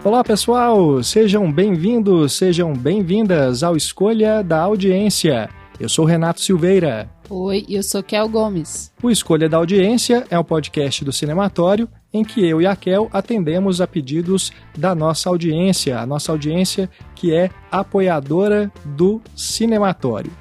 Olá pessoal, sejam bem-vindos, sejam bem-vindas ao Escolha da Audiência. Eu sou Renato Silveira. Oi, eu sou Kel Gomes. O Escolha da Audiência é um podcast do Cinematório em que eu e a Kel atendemos a pedidos da nossa audiência, a nossa audiência que é apoiadora do Cinematório.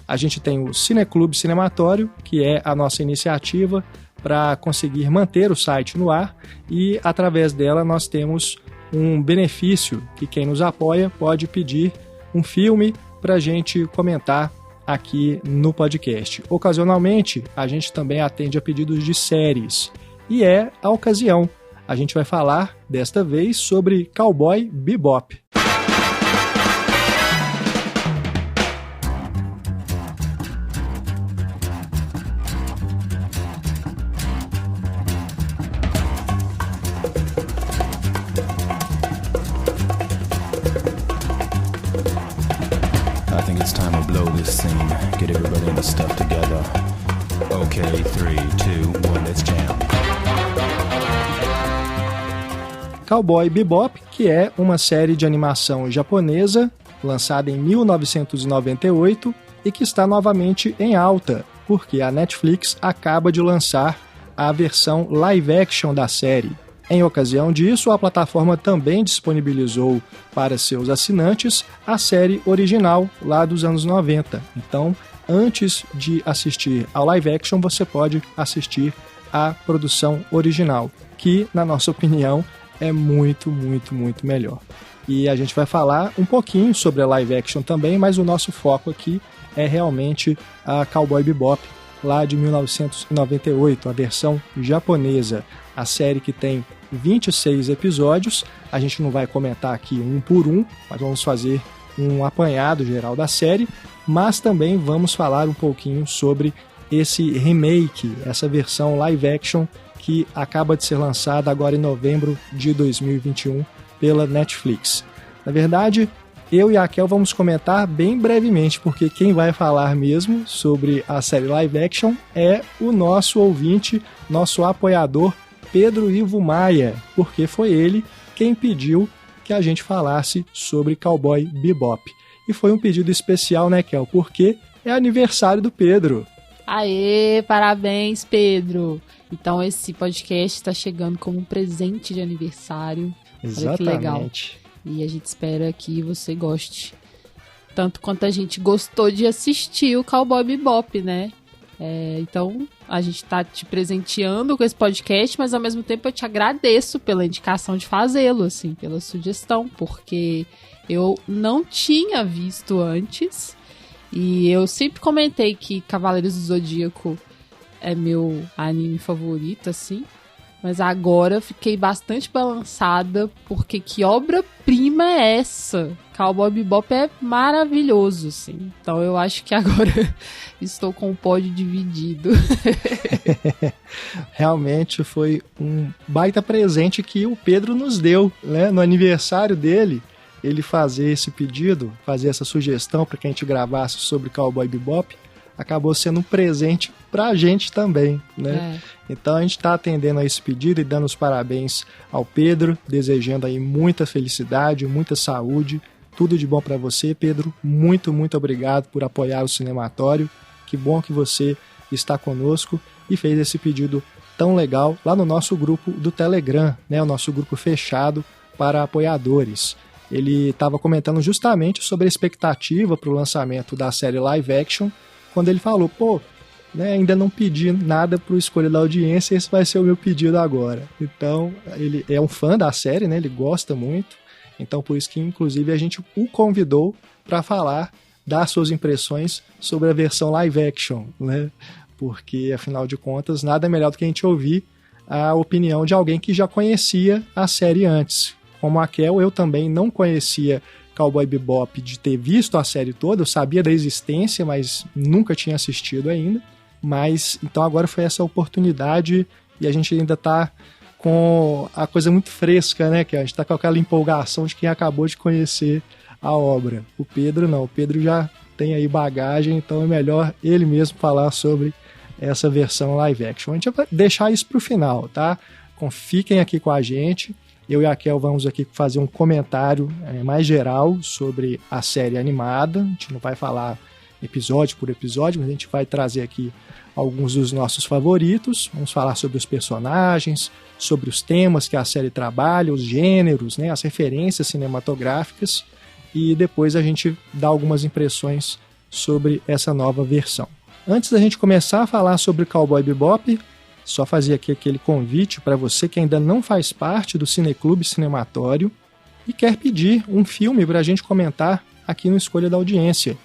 A gente tem o Cineclube Cinematório, que é a nossa iniciativa para conseguir manter o site no ar, e através dela nós temos um benefício que quem nos apoia pode pedir um filme para a gente comentar aqui no podcast. Ocasionalmente, a gente também atende a pedidos de séries, e é a ocasião. A gente vai falar, desta vez, sobre Cowboy Bebop. Get everybody in the stuff together. Okay, 3, 2, 1, let's jam. Cowboy Bebop, que é uma série de animação japonesa, lançada em 1998 e que está novamente em alta, porque a Netflix acaba de lançar a versão live action da série. Em ocasião disso, a plataforma também disponibilizou para seus assinantes a série original lá dos anos 90. Então, antes de assistir ao live action, você pode assistir a produção original, que, na nossa opinião, é muito, muito, muito melhor. E a gente vai falar um pouquinho sobre a live action também, mas o nosso foco aqui é realmente a Cowboy Bebop, lá de 1998, a versão japonesa. A série que tem 26 episódios. A gente não vai comentar aqui um por um, mas vamos fazer um apanhado geral da série, mas também vamos falar um pouquinho sobre esse remake, essa versão live action que acaba de ser lançada agora em novembro de 2021 pela Netflix. Na verdade, eu e a Kel vamos comentar bem brevemente, porque quem vai falar mesmo sobre a série live action é o nosso ouvinte, nosso apoiador, Pedro Ivo Maia, porque foi ele quem pediu que a gente falasse sobre Cowboy Bebop. E foi um pedido especial, né, Kel? Porque é aniversário do Pedro. Aê, parabéns, Pedro! Então esse podcast está chegando como um presente de aniversário. Exatamente. Olha que legal. E a gente espera que você goste. Tanto quanto a gente gostou de assistir o Cowboy Bebop, né? Então, a gente tá te presenteando com esse podcast, mas ao mesmo tempo eu te agradeço pela indicação de fazê-lo, assim, pela sugestão, porque eu não tinha visto antes e eu sempre comentei que Cavaleiros do Zodíaco é meu anime favorito, assim, mas agora eu fiquei bastante balançada, porque que obra-prima é essa? Cowboy Bebop é maravilhoso, assim. Então eu acho que agora estou com o pódio dividido. Realmente foi um baita presente que o Pedro nos deu, né? No aniversário dele, ele fazer esse pedido, fazer essa sugestão para que a gente gravasse sobre Cowboy Bebop, acabou sendo um presente pra gente também, né? Então a gente está atendendo a esse pedido e dando os parabéns ao Pedro, desejando aí muita felicidade, muita saúde, tudo de bom para você, Pedro. Muito, muito obrigado por apoiar o Cinematório. Que bom que você está conosco e fez esse pedido tão legal lá no nosso grupo do Telegram, né? O nosso grupo fechado para apoiadores. Ele estava comentando justamente sobre a expectativa para o lançamento da série live action, quando ele falou, né, ainda não pedi nada para o Escolha da Audiência, esse vai ser o meu pedido agora. Então, ele é um fã da série, né, ele gosta muito, então por isso que, inclusive, a gente o convidou para falar, dar suas impressões sobre a versão live action, né, porque, afinal de contas, nada melhor do que a gente ouvir a opinião de alguém que já conhecia a série antes. Como a Kel, eu também não conhecia Cowboy Bebop de ter visto a série toda, eu sabia da existência, mas nunca tinha assistido ainda. Mas, então agora foi essa oportunidade e a gente ainda tá com a coisa muito fresca, né? Que a gente tá com aquela empolgação de quem acabou de conhecer a obra. O Pedro não, o Pedro já tem aí bagagem, então é melhor ele mesmo falar sobre essa versão live action. A gente vai deixar isso pro final, tá? Então, fiquem aqui com a gente Eu e a Kel vamos aqui fazer um comentário mais geral sobre a série animada. A gente não vai falar episódio por episódio, mas a gente vai trazer aqui alguns dos nossos favoritos. Vamos falar sobre os personagens, sobre os temas que a série trabalha, os gêneros, né, as referências cinematográficas, e depois a gente dá algumas impressões sobre essa nova versão. Antes da gente começar a falar sobre Cowboy Bebop, só fazer aqui aquele convite para você que ainda não faz parte do Cineclube Cinematório e quer pedir um filme para a gente comentar aqui no Escolha da Audiência.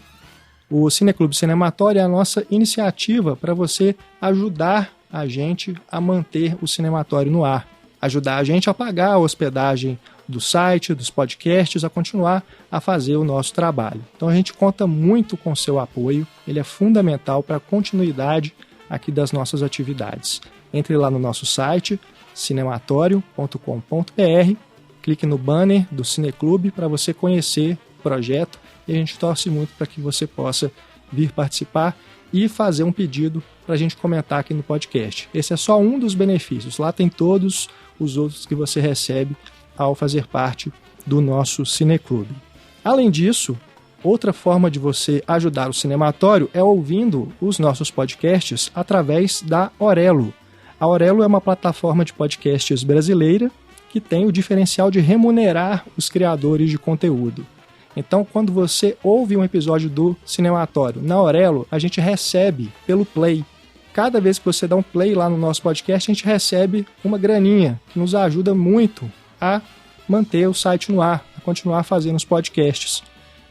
O Cineclube Cinematório é a nossa iniciativa para você ajudar a gente a manter o cinematório no ar, ajudar a gente a pagar a hospedagem do site, dos podcasts, a continuar a fazer o nosso trabalho. Então a gente conta muito com o seu apoio, ele é fundamental para a continuidade aqui das nossas atividades. Entre lá no nosso site, cinematório.com.br, clique no banner do Cineclube para você conhecer o projeto, e a gente torce muito para que você possa vir participar e fazer um pedido para a gente comentar aqui no podcast. Esse é só um dos benefícios, lá tem todos os outros que você recebe ao fazer parte do nosso Cineclube. Além disso, outra forma de você ajudar o Cinematório é ouvindo os nossos podcasts através da Orelo. A Orelo é uma plataforma de podcasts brasileira que tem o diferencial de remunerar os criadores de conteúdo. Então, quando você ouve um episódio do Cinematório na Orelo, a gente recebe pelo play. Cada vez que você dá um play lá no nosso podcast, a gente recebe uma graninha que nos ajuda muito a manter o site no ar, a continuar fazendo os podcasts.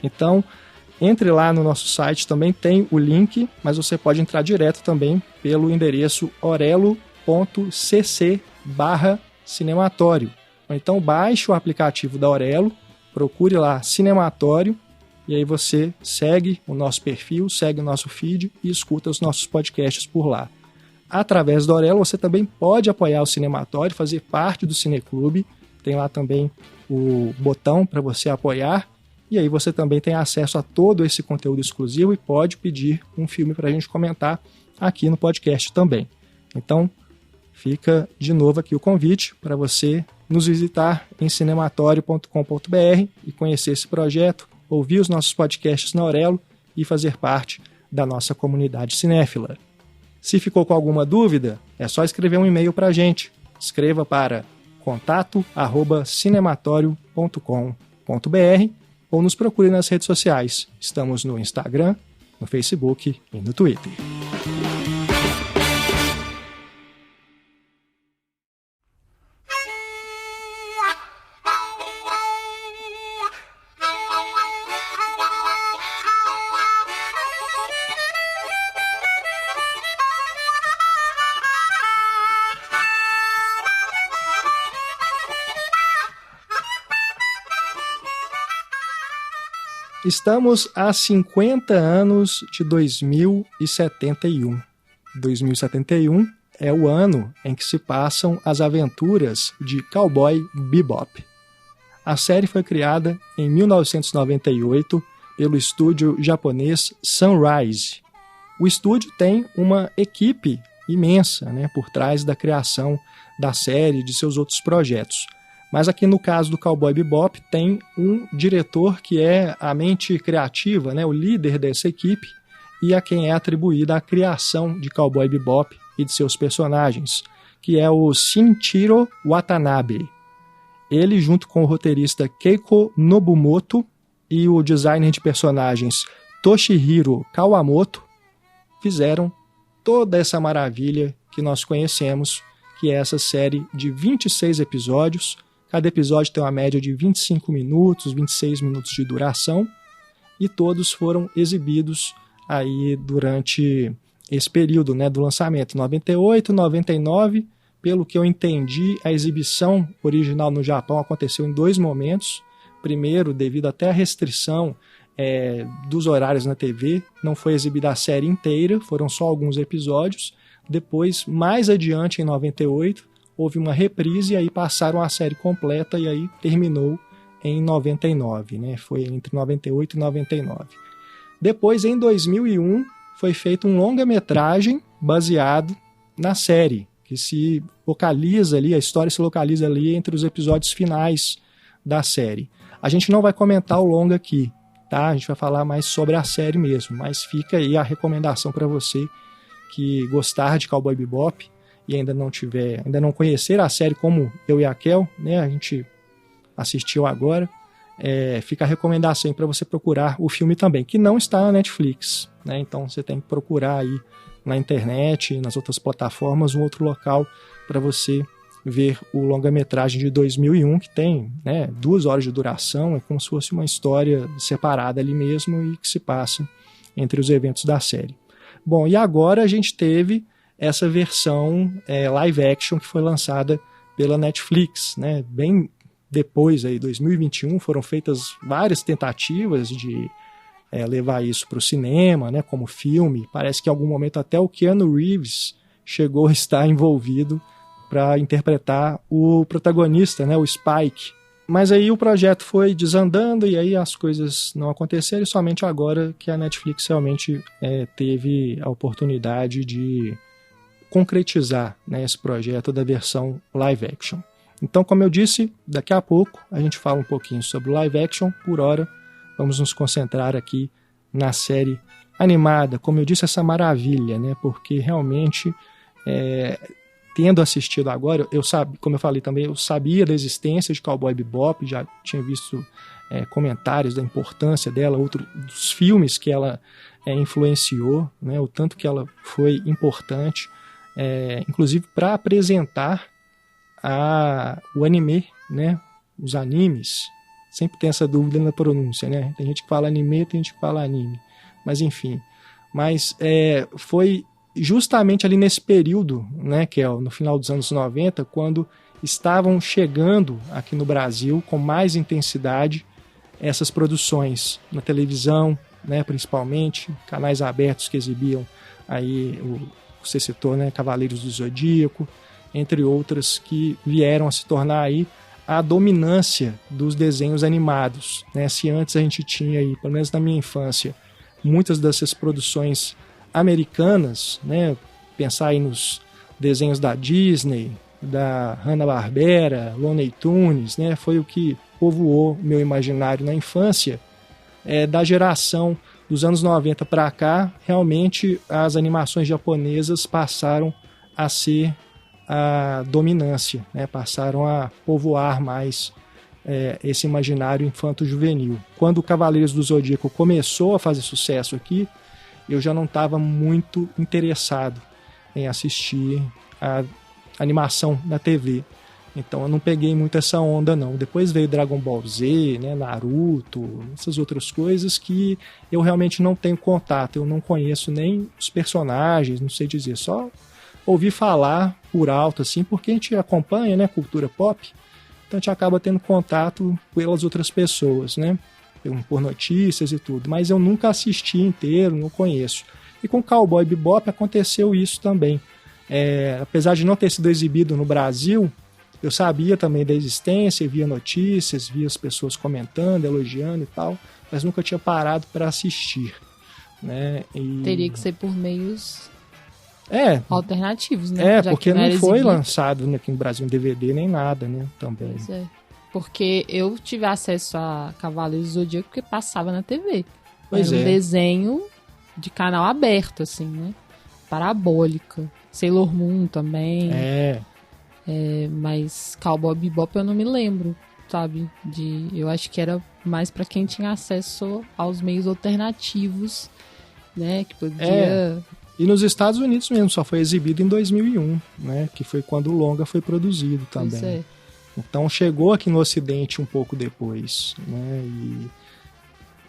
Então, entre lá no nosso site, também tem o link, mas você pode entrar direto também pelo endereço orelo.cc/cinematório. Ou então baixe o aplicativo da Orelo, procure lá Cinematório, e aí você segue o nosso perfil, segue o nosso feed e escuta os nossos podcasts por lá. Através da Orelo você também pode apoiar o Cinematório, fazer parte do Cineclube, tem lá também o botão para você apoiar, e aí você também tem acesso a todo esse conteúdo exclusivo e pode pedir um filme para a gente comentar aqui no podcast também. Então, fica de novo aqui o convite para você nos visitar em cinematório.com.br e conhecer esse projeto, ouvir os nossos podcasts na Orelo e fazer parte da nossa comunidade cinéfila. Se ficou com alguma dúvida, é só escrever um e-mail para a gente. Escreva para contato@cinematório.com.br ou nos procure nas redes sociais. Estamos no Instagram, no Facebook e no Twitter. Estamos há 50 anos de 2071. 2071 é o ano em que se passam as aventuras de Cowboy Bebop. A série foi criada em 1998 pelo estúdio japonês Sunrise. O estúdio tem uma equipe imensa, né, por trás da criação da série e de seus outros projetos. Mas aqui no caso do Cowboy Bebop tem um diretor que é a mente criativa, né, o líder dessa equipe, e a quem é atribuída a criação de Cowboy Bebop e de seus personagens, que é o Shinichiro Watanabe. Ele, junto com o roteirista Keiko Nobumoto e o designer de personagens Toshihiro Kawamoto, fizeram toda essa maravilha que nós conhecemos, que é essa série de 26 episódios. Cada episódio tem uma média de 25 minutos, 26 minutos de duração, e todos foram exibidos aí durante esse período, né, do lançamento, 98, 99. Pelo que eu entendi, a exibição original no Japão aconteceu em 2 momentos. Primeiro, devido até à restrição dos horários na TV, não foi exibida a série inteira, foram só alguns episódios. Depois, mais adiante, em 98, houve uma reprise e aí passaram a série completa e aí terminou em 99, né? Foi entre 98 e 99. Depois, em 2001, foi feito um longa-metragem baseado na série, que se localiza ali, a história se localiza ali entre os episódios finais da série. A gente não vai comentar o longa aqui, tá? A gente vai falar mais sobre a série mesmo, mas fica aí a recomendação para você que gostar de Cowboy Bebop e ainda não conhecer a série como eu e a Kel, né? A gente assistiu agora. Fica a recomendação para você procurar o filme também, que não está na Netflix, né? Então você tem que procurar aí na internet, nas outras plataformas, um outro local para você ver o longa-metragem de 2001, que tem, né, 2 horas de duração, é como se fosse uma história separada ali mesmo e que se passa entre os eventos da série. Bom, e agora a gente teve essa versão live action que foi lançada pela Netflix, né? Bem depois, aí, 2021, foram feitas várias tentativas de levar isso para o cinema, né, como filme. Parece que em algum momento até o Keanu Reeves chegou a estar envolvido para interpretar o protagonista, né, o Spike. Mas aí o projeto foi desandando e aí as coisas não aconteceram, e somente agora que a Netflix realmente teve a oportunidade de concretizar, né, esse projeto da versão live action. Então, como eu disse, daqui a pouco a gente fala um pouquinho sobre o live action. Por hora, vamos nos concentrar aqui na série animada. Como eu disse, essa maravilha, né? Porque realmente, tendo assistido agora, como eu falei também, eu sabia da existência de Cowboy Bebop, já tinha visto comentários da importância dela, dos filmes que ela influenciou, né? O tanto que ela foi importante, inclusive para apresentar o anime, né? Os animes. Sempre tem essa dúvida na pronúncia, né? Tem gente que fala anime, tem gente que fala anime. Mas enfim. Foi justamente ali nesse período, né, que é no final dos anos 90, quando estavam chegando aqui no Brasil com mais intensidade essas produções na televisão, né, principalmente, canais abertos que exibiam aí, você citou, né, Cavaleiros do Zodíaco, entre outras que vieram a se tornar aí a dominância dos desenhos animados, né? Se antes a gente tinha aí, pelo menos na minha infância, muitas dessas produções americanas, né? Pensar aí nos desenhos da Disney, da Hanna-Barbera, Looney Tunes, né? Foi o que povoou meu imaginário na infância. Da geração dos anos 90 para cá, realmente as animações japonesas passaram a ser a dominância, né? Passaram a povoar mais esse imaginário infanto-juvenil. Quando o Cavaleiros do Zodíaco começou a fazer sucesso aqui, eu já não estava muito interessado em assistir a animação na TV. Então eu não peguei muito essa onda não. Depois veio Dragon Ball Z, né, Naruto, essas outras coisas que eu realmente não tenho contato. Eu não conheço nem os personagens, não sei dizer, só ouvi falar por alto, assim, porque a gente acompanha, né, cultura pop, então a gente acaba tendo contato pelas outras pessoas, né, por notícias e tudo, mas eu nunca assisti inteiro, não conheço. E com Cowboy Bebop aconteceu isso também. Apesar de não ter sido exibido no Brasil, eu sabia também da existência, via notícias, via as pessoas comentando, elogiando e tal, mas nunca tinha parado para assistir, né. Teria que ser por meios alternativos, né? Porque não foi lançado aqui no Brasil um DVD nem nada, né? Também. Pois é. Porque eu tive acesso a Cavaleiros do Zodíaco porque passava na TV. Pois Era um desenho de canal aberto, assim, né? Parabólica. Sailor Moon também. Mas Cowboy Bebop eu não me lembro, sabe? Eu acho que era mais pra quem tinha acesso aos meios alternativos, né? Que podia... E nos Estados Unidos mesmo, só foi exibido em 2001, né? Que foi quando o longa foi produzido também. Pois é. Então chegou aqui no Ocidente um pouco depois, né? E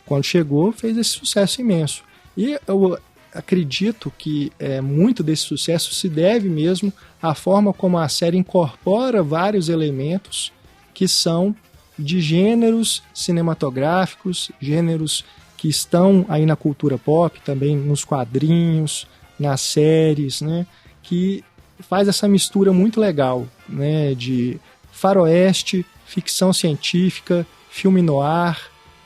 quando chegou, fez esse sucesso imenso. E eu acredito que muito desse sucesso se deve mesmo à forma como a série incorpora vários elementos que são de gêneros cinematográficos, gêneros que estão aí na cultura pop, também nos quadrinhos, nas séries, né? Que faz essa mistura muito legal, né? De faroeste, ficção científica, filme noir,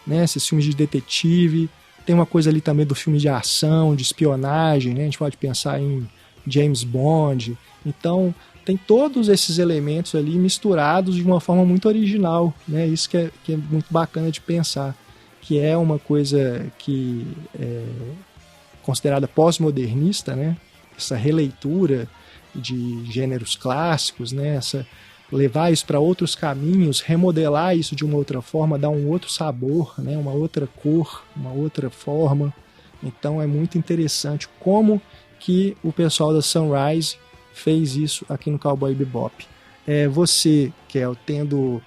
né? Esses filmes de detetive. Tem uma coisa ali também do filme de ação, de espionagem, né? A gente pode pensar em James Bond. Então, tem todos esses elementos ali misturados de uma forma muito original, né? Isso que é muito bacana de pensar, que é uma coisa que é considerada pós-modernista, né? Essa releitura de gêneros clássicos, né? Levar isso para outros caminhos, remodelar isso de uma outra forma, dar um outro sabor, né? Uma outra cor, uma outra forma. Então é muito interessante como que o pessoal da Sunrise fez isso aqui no Cowboy Bebop. Você, Kel, tendo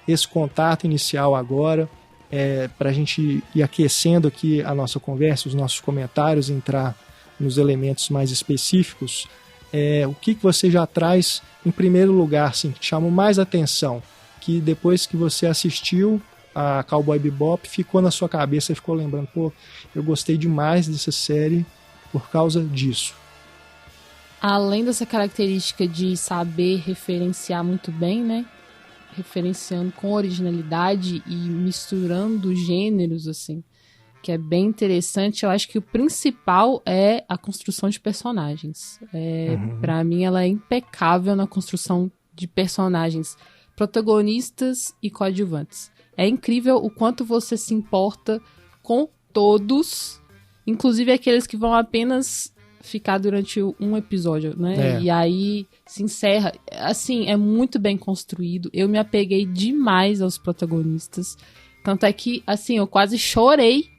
esse contato inicial agora, para a gente ir aquecendo aqui a nossa conversa, os nossos comentários, entrar nos elementos mais específicos, o que você já traz em primeiro lugar, assim, que te chamou mais atenção, que depois que você assistiu a Cowboy Bebop, ficou na sua cabeça e ficou lembrando, pô, eu gostei demais dessa série por causa disso. Além dessa característica de saber referenciar muito bem, né? Referenciando com originalidade e misturando gêneros, assim, que é bem interessante. Eu acho que o principal é a construção de personagens. Pra mim, ela é impecável na construção de personagens protagonistas e coadjuvantes. É incrível o quanto você se importa com todos, inclusive aqueles que vão apenas ficar durante um episódio, né? E aí se encerra. Assim, é muito bem construído. Eu me apeguei demais aos protagonistas. Tanto é que, assim, eu quase chorei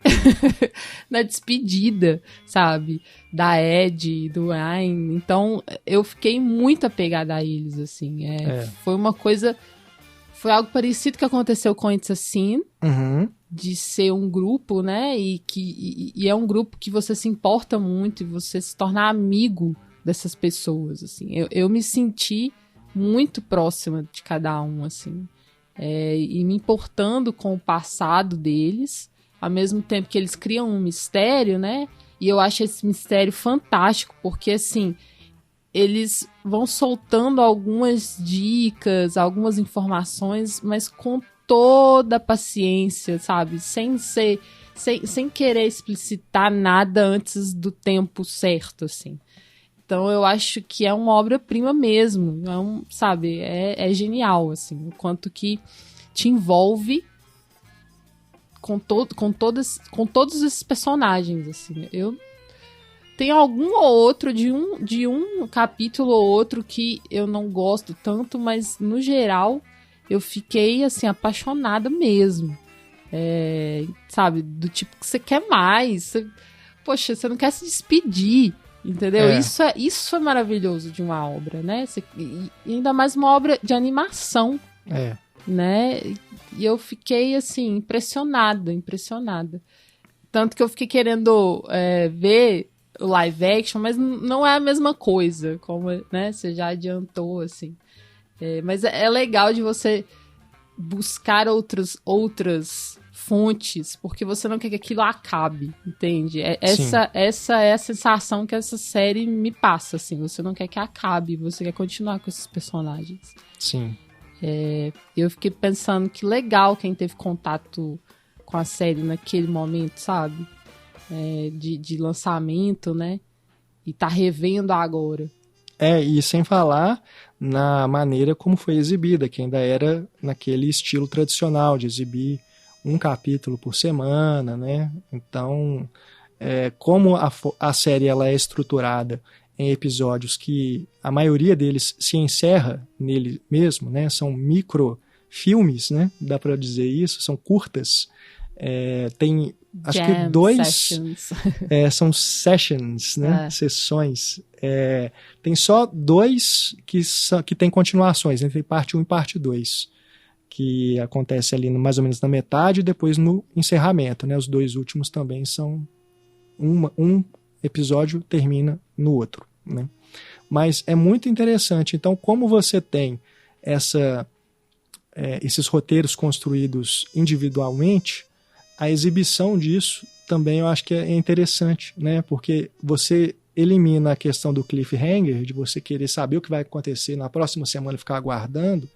na despedida, sabe? Da Ed, do Ryan. Então, eu fiquei muito apegada a eles, assim. Foi uma coisa... Foi algo parecido que aconteceu com It's a Sin, de ser um grupo, né? E é um grupo que você se importa muito e você se torna amigo dessas pessoas, assim. Eu me senti muito próxima de cada um, assim. E me importando com o passado deles, ao mesmo tempo que eles criam um mistério, né? E eu acho esse mistério fantástico, porque, assim, eles vão soltando algumas dicas, algumas informações, mas com toda a paciência, sabe? Sem querer explicitar nada antes do tempo certo, assim. Então eu acho que é uma obra-prima mesmo, sabe? É genial, assim, o quanto que te envolve com todos esses personagens, assim. Eu tenho algum ou outro de um capítulo ou outro que eu não gosto tanto, mas no geral eu fiquei, assim, apaixonada mesmo. Sabe, do tipo que você quer mais. Poxa, você não quer se despedir. Entendeu? Isso é maravilhoso de uma obra, né? E ainda mais uma obra de animação. Né? E eu fiquei, assim, impressionada. Tanto que eu fiquei querendo ver o live action, mas não é a mesma coisa, como, né, você já adiantou, assim. Mas é legal de você buscar outras fontes, porque você não quer que aquilo acabe, entende? Essa é a sensação que essa série me passa, assim. Você não quer que acabe, você quer continuar com esses personagens. Sim. Eu fiquei pensando que legal quem teve contato com a série naquele momento, sabe? De lançamento, né? E tá revendo agora. E sem falar na maneira como foi exibida, que ainda era naquele estilo tradicional de exibir um capítulo por semana, né? Então, como a série ela é estruturada em episódios que a maioria deles se encerra nele mesmo, né? São microfilmes, né? Dá para dizer isso, são curtas. Tem, acho que 2... Sessions. São sessions, né? Sessões. Tem só 2 que tem continuações, entre parte 1 e parte 2. Que acontece ali mais ou menos na metade e depois no encerramento, né? Os 2 últimos também são um episódio termina no outro, né? Mas é muito interessante. Então, como você tem esses roteiros construídos individualmente, a exibição disso também eu acho que é interessante, né? Porque você elimina a questão do cliffhanger, de você querer saber o que vai acontecer na próxima semana e ficar aguardando,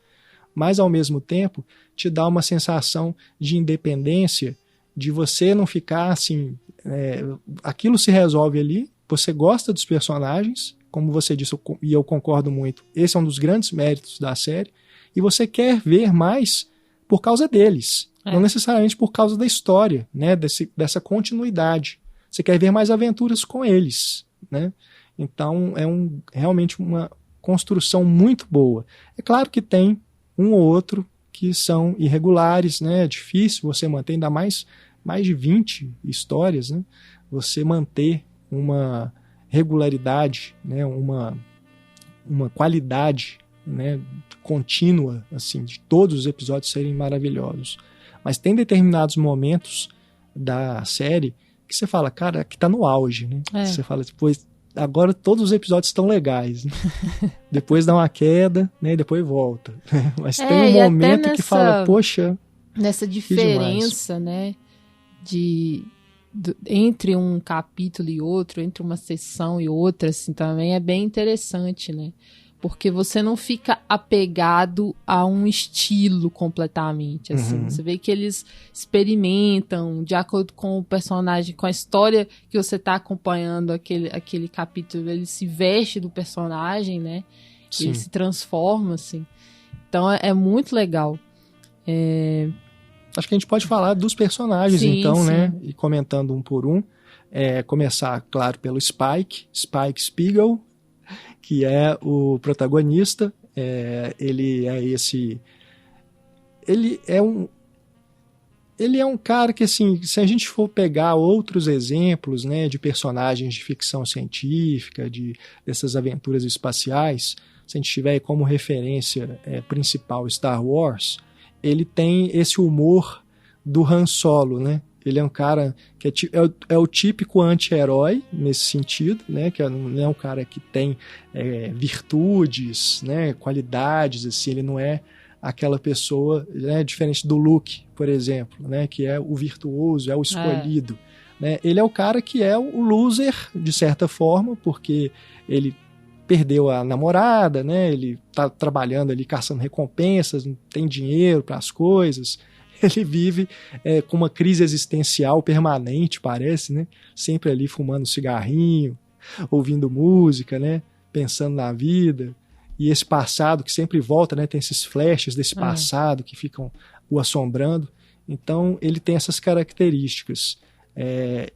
mas ao mesmo tempo te dá uma sensação de independência, de você não ficar assim, aquilo se resolve ali, você gosta dos personagens, como você disse, e eu concordo muito, esse é um dos grandes méritos da série, e você quer ver mais por causa deles, não necessariamente por causa da história, né, dessa continuidade. Você quer ver mais aventuras com eles, né? Então é realmente uma construção muito boa. É claro que tem um ou outro que são irregulares, né? É difícil você manter ainda mais de 20 histórias, né? Você manter uma regularidade, né? uma qualidade, né? Contínua, assim, de todos os episódios serem maravilhosos. Mas tem determinados momentos da série que você fala, cara, que tá no auge, né? Você fala, depois, agora todos os episódios estão legais, né? Depois dá uma queda, né? E depois volta. Mas tem um momento que fala, poxa, nessa diferença, né? Entre um capítulo e outro, entre uma sessão e outra, assim, também é bem interessante, né? Porque você não fica apegado a um estilo completamente, assim. Você vê que eles experimentam de acordo com o personagem, com a história que você está acompanhando, aquele capítulo, ele se veste do personagem, né? Sim. Ele se transforma, assim. Então é muito legal. Acho que a gente pode falar dos personagens, então, né? E comentando um por um. Começar, claro, pelo Spike Spiegel, que é o protagonista. Ele é um cara que, assim, se a gente for pegar outros exemplos, né, de personagens de ficção científica, dessas aventuras espaciais, se a gente tiver como referência principal Star Wars, ele tem esse humor do Han Solo, né? Ele é um cara que é o típico anti-herói nesse sentido, né? Que não é um cara que tem virtudes, né? Qualidades, assim. Ele não é aquela pessoa, né? Diferente do Luke, por exemplo, né? Que é o virtuoso, é o escolhido. Né? Ele é o cara que é o loser, de certa forma, porque ele perdeu a namorada, né? Ele tá trabalhando ali, caçando recompensas, não tem dinheiro para as coisas. Ele vive com uma crise existencial permanente, parece, né? Sempre ali fumando cigarrinho, ouvindo música, né? Pensando na vida. E esse passado que sempre volta, né? Tem esses flashes desse passado que ficam o assombrando. Então, ele tem essas características.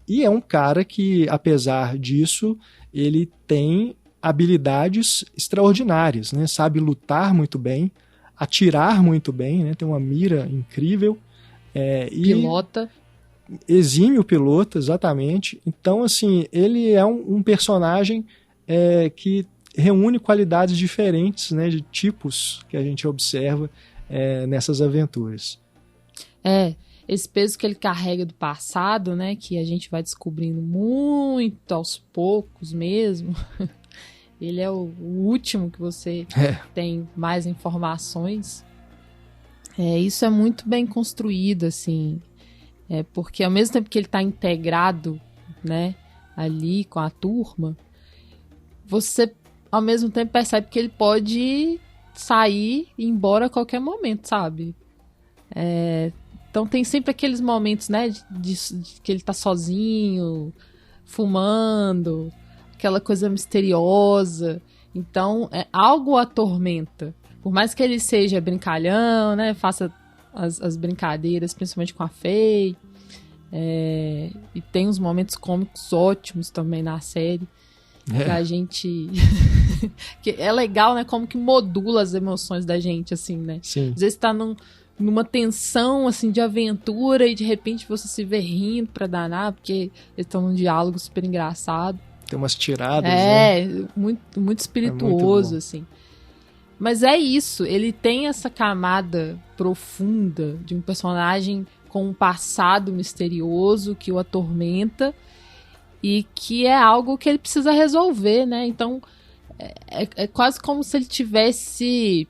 E é um cara que, apesar disso, ele tem habilidades extraordinárias, né? Sabe lutar muito bem, atirar muito bem, né? Tem uma mira incrível. Pilota. Exímio piloto, exatamente. Então, assim, ele é um personagem que reúne qualidades diferentes, né? De tipos que a gente observa nessas aventuras. Esse peso que ele carrega do passado, né? Que a gente vai descobrindo muito aos poucos mesmo. Ele é o último que você tem mais informações. Isso é muito bem construído, assim. Porque ao mesmo tempo que ele está integrado, né, ali com a turma, você ao mesmo tempo percebe que ele pode sair e ir embora a qualquer momento, sabe? Então tem sempre aqueles momentos, né, de que ele está sozinho, fumando, aquela coisa misteriosa. Então, algo atormenta. Por mais que ele seja brincalhão, né? Faça as brincadeiras, principalmente com a Faye. E tem uns momentos cômicos ótimos também na série. Que a gente... que é legal, né? Como que modula as emoções da gente, assim, né? Sim. Às vezes tá numa tensão, assim, de aventura e de repente você se vê rindo pra danar, porque eles estão num diálogo super engraçado. Tem umas tiradas, né? Muito, muito espirituoso, muito assim. Mas é isso, ele tem essa camada profunda de um personagem com um passado misterioso que o atormenta e que é algo que ele precisa resolver, né? Então, é quase como se ele tivesse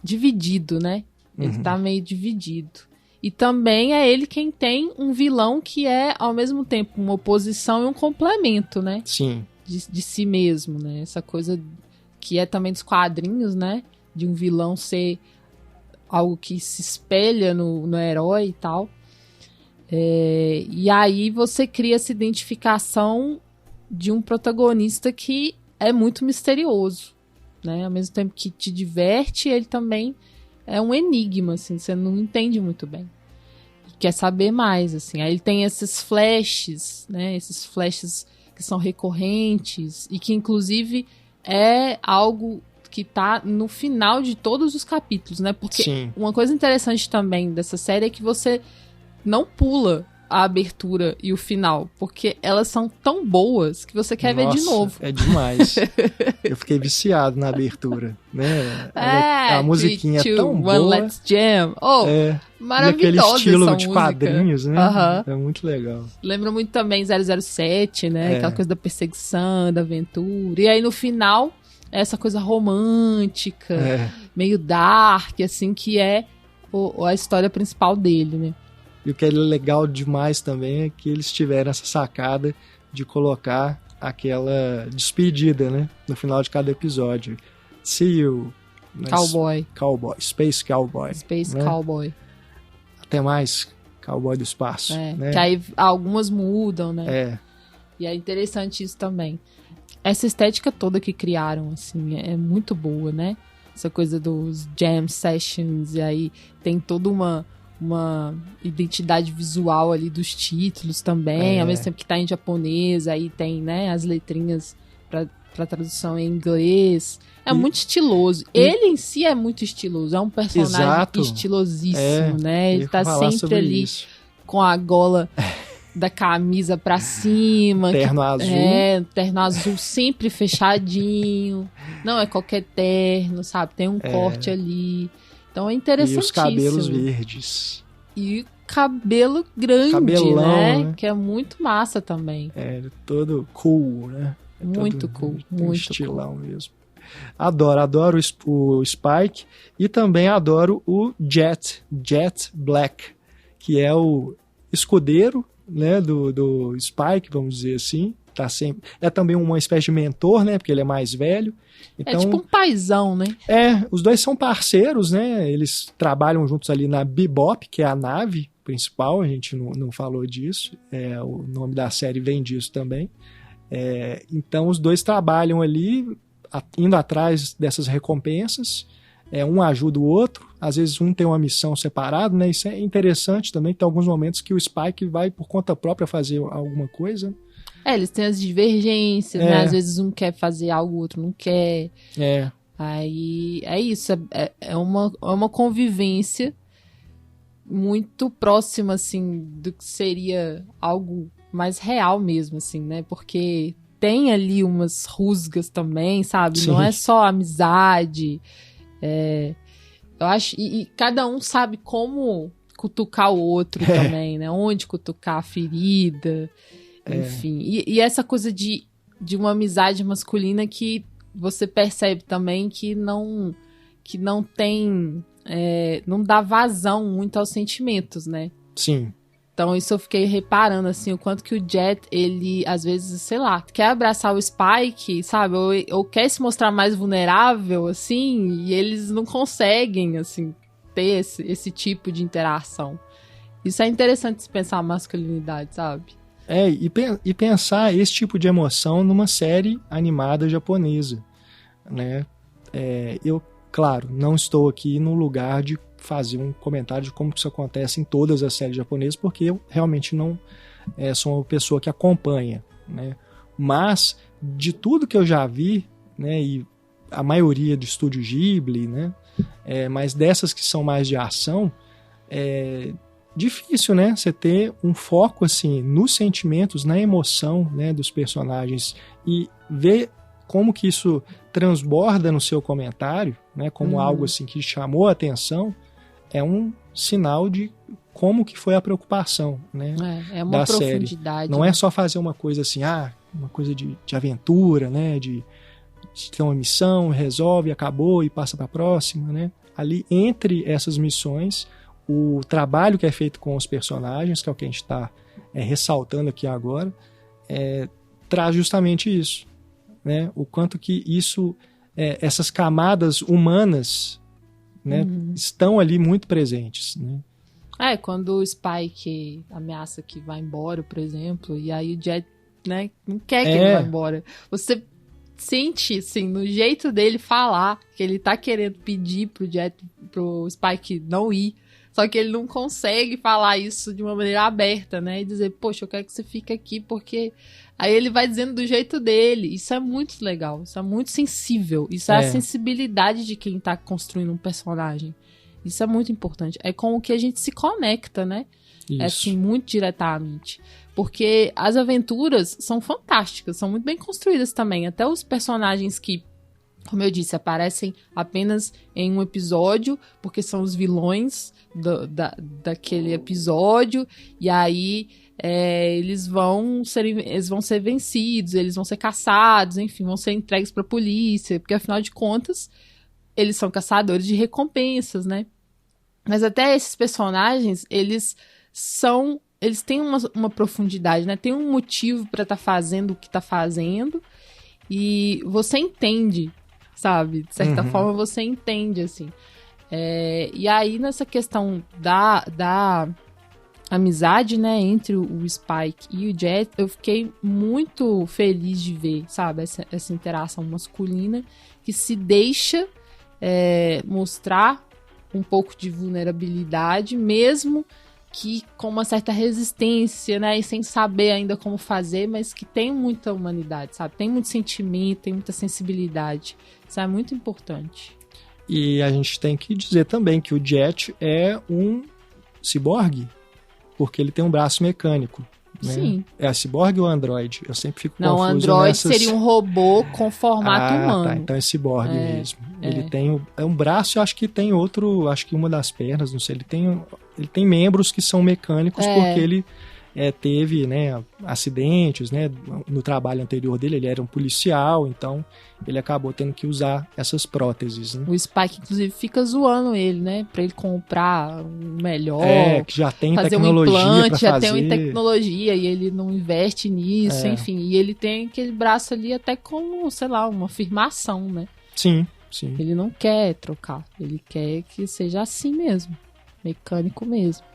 dividido, né? Ele tá meio dividido. E também é ele quem tem um vilão que é, ao mesmo tempo, uma oposição e um complemento, né? Sim. De si mesmo, né? Essa coisa que é também dos quadrinhos, né? De um vilão ser algo que se espelha no herói e tal. E aí você cria essa identificação de um protagonista que é muito misterioso, né? Ao mesmo tempo que te diverte, ele também é um enigma, assim, você não entende muito bem. Quer saber mais, assim. Aí ele tem esses flashes, né? Esses flashes que são recorrentes e que, inclusive, é algo que tá no final de todos os capítulos, né? Porque Sim. Uma coisa interessante também dessa série é que você não pula a abertura e o final, porque elas são tão boas que você quer ver de novo. É demais. Eu fiquei viciado na abertura, né? A musiquinha é tão boa. Let's Jam. Oh, maravilhosa. E aquele estilo essa de música. quadrinhos, né? Uhum. É muito legal. Lembra muito também 007, né? Aquela coisa da perseguição, da aventura. E aí no final, essa coisa romântica, meio dark, assim, que é a história principal dele, né? E o que é legal demais também é que eles tiveram essa sacada de colocar aquela despedida, né? No final de cada episódio. See you. Cowboy. Space Cowboy. Space né? Cowboy. Até mais, Cowboy do Espaço. Né? Que aí algumas mudam, né? E é interessante isso também. Essa estética toda que criaram, assim, é muito boa, né? Essa coisa dos jam sessions, e aí tem toda uma identidade visual ali dos títulos também, ao mesmo tempo que tá em japonês, aí tem, né, as letrinhas pra tradução em inglês. Muito estiloso. Ele em si é muito estiloso, é um personagem estilosíssimo, né? Ele tá sempre ali com a gola da camisa pra cima. Terno azul. Terno azul sempre fechadinho. Não é qualquer terno, sabe? Tem um corte ali. Então é interessantíssimo. E os cabelos verdes. E cabelo grande, cabelão, né? Que é muito massa também. Todo cool, né? Muito cool, muito estilão cool. mesmo. Adoro o Spike e também adoro o Jet Black, que é o escudeiro, né, do Spike, vamos dizer assim. Tá sempre, é também uma espécie de mentor, né? Porque ele é mais velho. Então, é tipo um paizão, né? Os dois são parceiros, né? Eles trabalham juntos ali na Bebop, que é a nave principal. A gente não falou disso. O nome da série vem disso também. Então, os dois trabalham ali, indo atrás dessas recompensas. Um ajuda o outro. Às vezes um tem uma missão separada, né? Isso é interessante também. Tem alguns momentos que o Spike vai por conta própria fazer alguma coisa. Eles têm as divergências, né? Às vezes um quer fazer algo, o outro não quer. Aí é isso, é uma convivência muito próxima, assim, do que seria algo mais real mesmo, assim, né? Porque tem ali umas rusgas também, sabe? Sim. Não é só amizade. Eu acho, e cada um sabe como cutucar o outro também, né? Onde cutucar a ferida. Enfim, e essa coisa de uma amizade masculina que você percebe também que não tem, não dá vazão muito aos sentimentos, né? Sim. Então isso eu fiquei reparando, assim, o quanto que o Jet, ele, às vezes, sei lá, quer abraçar o Spike, sabe? Ou quer se mostrar mais vulnerável, assim, e eles não conseguem, assim, ter esse tipo de interação. Isso é interessante se pensar a masculinidade, sabe? E pensar esse tipo de emoção numa série animada japonesa, né? Eu, claro, não estou aqui no lugar de fazer um comentário de como isso acontece em todas as séries japonesas, porque eu realmente não sou uma pessoa que acompanha, né? Mas, de tudo que eu já vi, né, e a maioria do estúdio Ghibli, né, mas dessas que são mais de ação, difícil, né? Você ter um foco assim nos sentimentos, na emoção, né, dos personagens e ver como que isso transborda no seu comentário, né, como algo assim que chamou a atenção, é um sinal de como que foi a preocupação, né, uma da profundidade. Série. Não é só fazer uma coisa assim, uma coisa de aventura, né, de ter uma missão, resolve, acabou e passa para a próxima, né? Ali entre essas missões, o trabalho que é feito com os personagens, que é o que a gente está ressaltando aqui agora, traz justamente isso, né? O quanto que isso, essas camadas humanas, né, estão ali muito presentes, né? Quando o Spike ameaça que vai embora, por exemplo, e aí o Jet né? Não quer que ele vá embora. Você sente, assim, no jeito dele falar, que ele tá querendo pedir pro Spike não ir, só que ele não consegue falar isso de uma maneira aberta, né? E dizer, poxa, eu quero que você fique aqui, porque... Aí ele vai dizendo do jeito dele. Isso é muito legal, isso é muito sensível. Isso é a sensibilidade de quem tá construindo um personagem. Isso é muito importante. É com o que a gente se conecta, né? Isso. É assim, muito diretamente. Porque as aventuras são fantásticas, são muito bem construídas também. Até os personagens que, como eu disse, aparecem apenas em um episódio, porque são os vilões daquele episódio, e aí eles vão ser vencidos, eles vão ser caçados, enfim, vão ser entregues para a polícia, porque afinal de contas, eles são caçadores de recompensas, né? Mas até esses personagens, eles têm uma profundidade, né? Tem um motivo para estar fazendo o que tá fazendo, e você entende, sabe? De certa forma, você entende, assim. E aí, nessa questão da amizade, né, entre o Spike e o Jet, eu fiquei muito feliz de ver, sabe? Essa interação masculina que se deixa mostrar um pouco de vulnerabilidade, mesmo que com uma certa resistência, né, e sem saber ainda como fazer, mas que tem muita humanidade, sabe? Tem muito sentimento, tem muita sensibilidade. Isso é muito importante. E a gente tem que dizer também que o Jet é um ciborgue, porque ele tem um braço mecânico. Né? Sim. É a ciborgue ou androide? Eu sempre fico confuso. Não, androide seria um robô com formato humano. Tá, então é ciborgue mesmo. Ele tem um braço, eu acho que tem outro, acho que uma das pernas, não sei, ele tem membros que são mecânicos porque ele teve, né, acidentes, né, no trabalho anterior dele, ele era um policial, então ele acabou tendo que usar essas próteses. Né? O Spike, inclusive, fica zoando ele, né, pra ele comprar um melhor, que já tem fazer tecnologia um implante, pra já fazer. tem tecnologia e ele não investe nisso, enfim, e ele tem aquele braço ali até como, sei lá, uma afirmação, né? Sim. Ele não quer trocar, ele quer que seja assim mesmo, mecânico mesmo.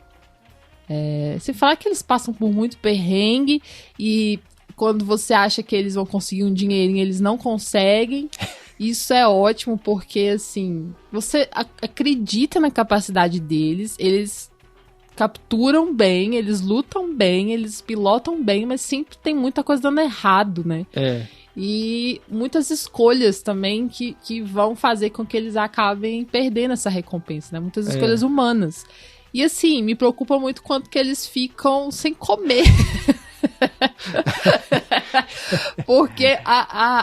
Se falar que eles passam por muito perrengue e quando você acha que eles vão conseguir um dinheirinho, eles não conseguem, isso é ótimo porque, assim, você acredita na capacidade deles, eles capturam bem, eles lutam bem, eles pilotam bem, mas sempre tem muita coisa dando errado, né? E muitas escolhas também que vão fazer com que eles acabem perdendo essa recompensa, né? Muitas escolhas humanas. E assim, me preocupa muito quanto que eles ficam sem comer. Porque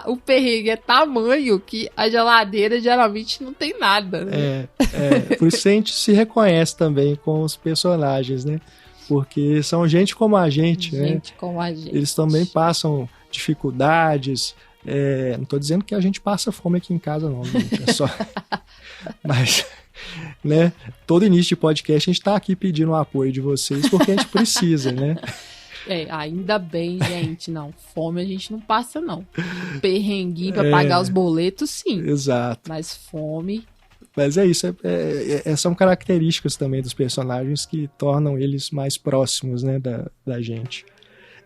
o perrengue é tamanho que a geladeira geralmente não tem nada, né? Por isso a gente se reconhece também com os personagens, né? Porque são gente como a gente, né? Gente como a gente. Eles também passam dificuldades. Não tô dizendo que a gente passa fome aqui em casa, não, gente. É só... Mas... né? Todo início de podcast a gente tá aqui pedindo o apoio de vocês porque a gente precisa, né? Ainda bem, gente. Não, fome a gente não passa, não. Perrenguinho pra pagar os boletos, sim. Exato. Mas fome... Mas é isso, são características também dos personagens que tornam eles mais próximos, né, da gente.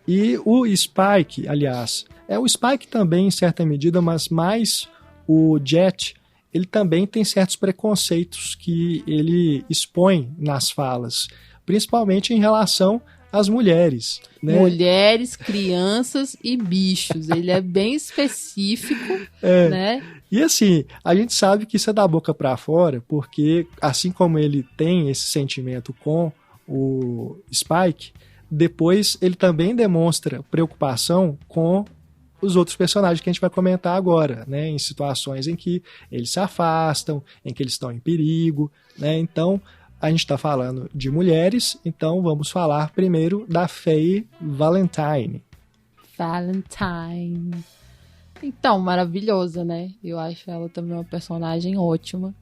E o Spike, aliás, o Spike também em certa medida, mas mais o Jet... ele também tem certos preconceitos que ele expõe nas falas, principalmente em relação às mulheres. Né? Mulheres, crianças e bichos. Ele é bem específico, né? E assim, a gente sabe que isso é da boca para fora, porque assim como ele tem esse sentimento com o Spike, depois ele também demonstra preocupação com os outros personagens que a gente vai comentar agora, né, em situações em que eles se afastam, em que eles estão em perigo, né, então a gente está falando de mulheres, então vamos falar primeiro da Faye Valentine. Então, maravilhosa, né, eu acho ela também uma personagem ótima,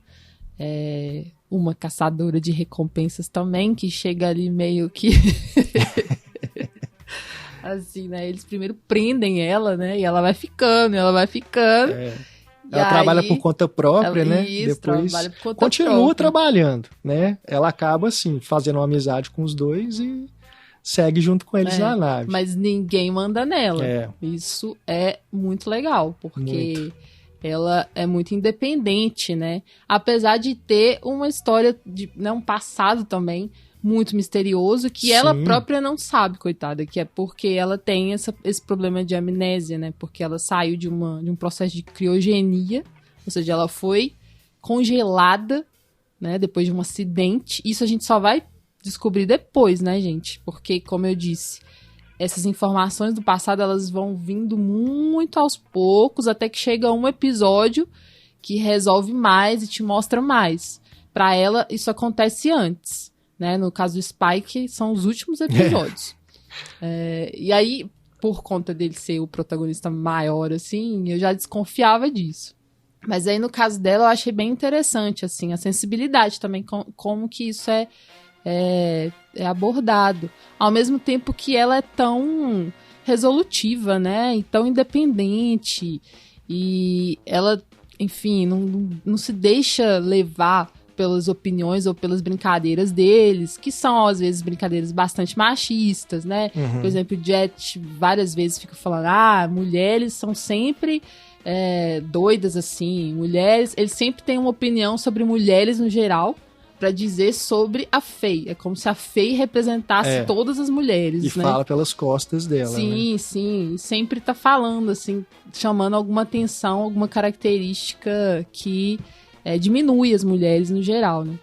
uma caçadora de recompensas também, que chega ali meio que... assim, né, eles primeiro prendem ela, né, e ela vai ficando. Ela trabalha por conta própria, né, depois continua trabalhando, né, ela acaba, assim, fazendo uma amizade com os dois e segue junto com eles na nave. Mas ninguém manda nela. É. Isso é muito legal, porque ela é muito independente, né? Apesar de ter uma história, um passado também muito misterioso, que ela própria não sabe, coitada, que é porque ela tem esse problema de amnésia, né? Porque ela saiu de um processo de criogenia, ou seja, ela foi congelada, né? Depois de um acidente. Isso a gente só vai descobrir depois, né, gente? Porque, como eu disse, essas informações do passado, elas vão vindo muito aos poucos, até que chega um episódio que resolve mais e te mostra mais. Pra ela, isso acontece antes. Né? No caso do Spike, são os últimos episódios. E aí, por conta dele ser o protagonista maior, assim, eu já desconfiava disso. Mas aí, no caso dela, eu achei bem interessante, assim, a sensibilidade também, como que isso é abordado. Ao mesmo tempo que ela é tão resolutiva, né? E tão independente. E ela, enfim, não se deixa levar pelas opiniões ou pelas brincadeiras deles, que são, às vezes, brincadeiras bastante machistas, né? Por exemplo, o Jet várias vezes fica falando, mulheres são sempre doidas, assim, mulheres, ele sempre tem uma opinião sobre mulheres no geral, pra dizer sobre a Faye. É como se a Faye representasse todas as mulheres, e fala pelas costas dela, sim, né? Sim, sempre tá falando, assim, chamando alguma atenção, alguma característica que diminui as mulheres no geral, né?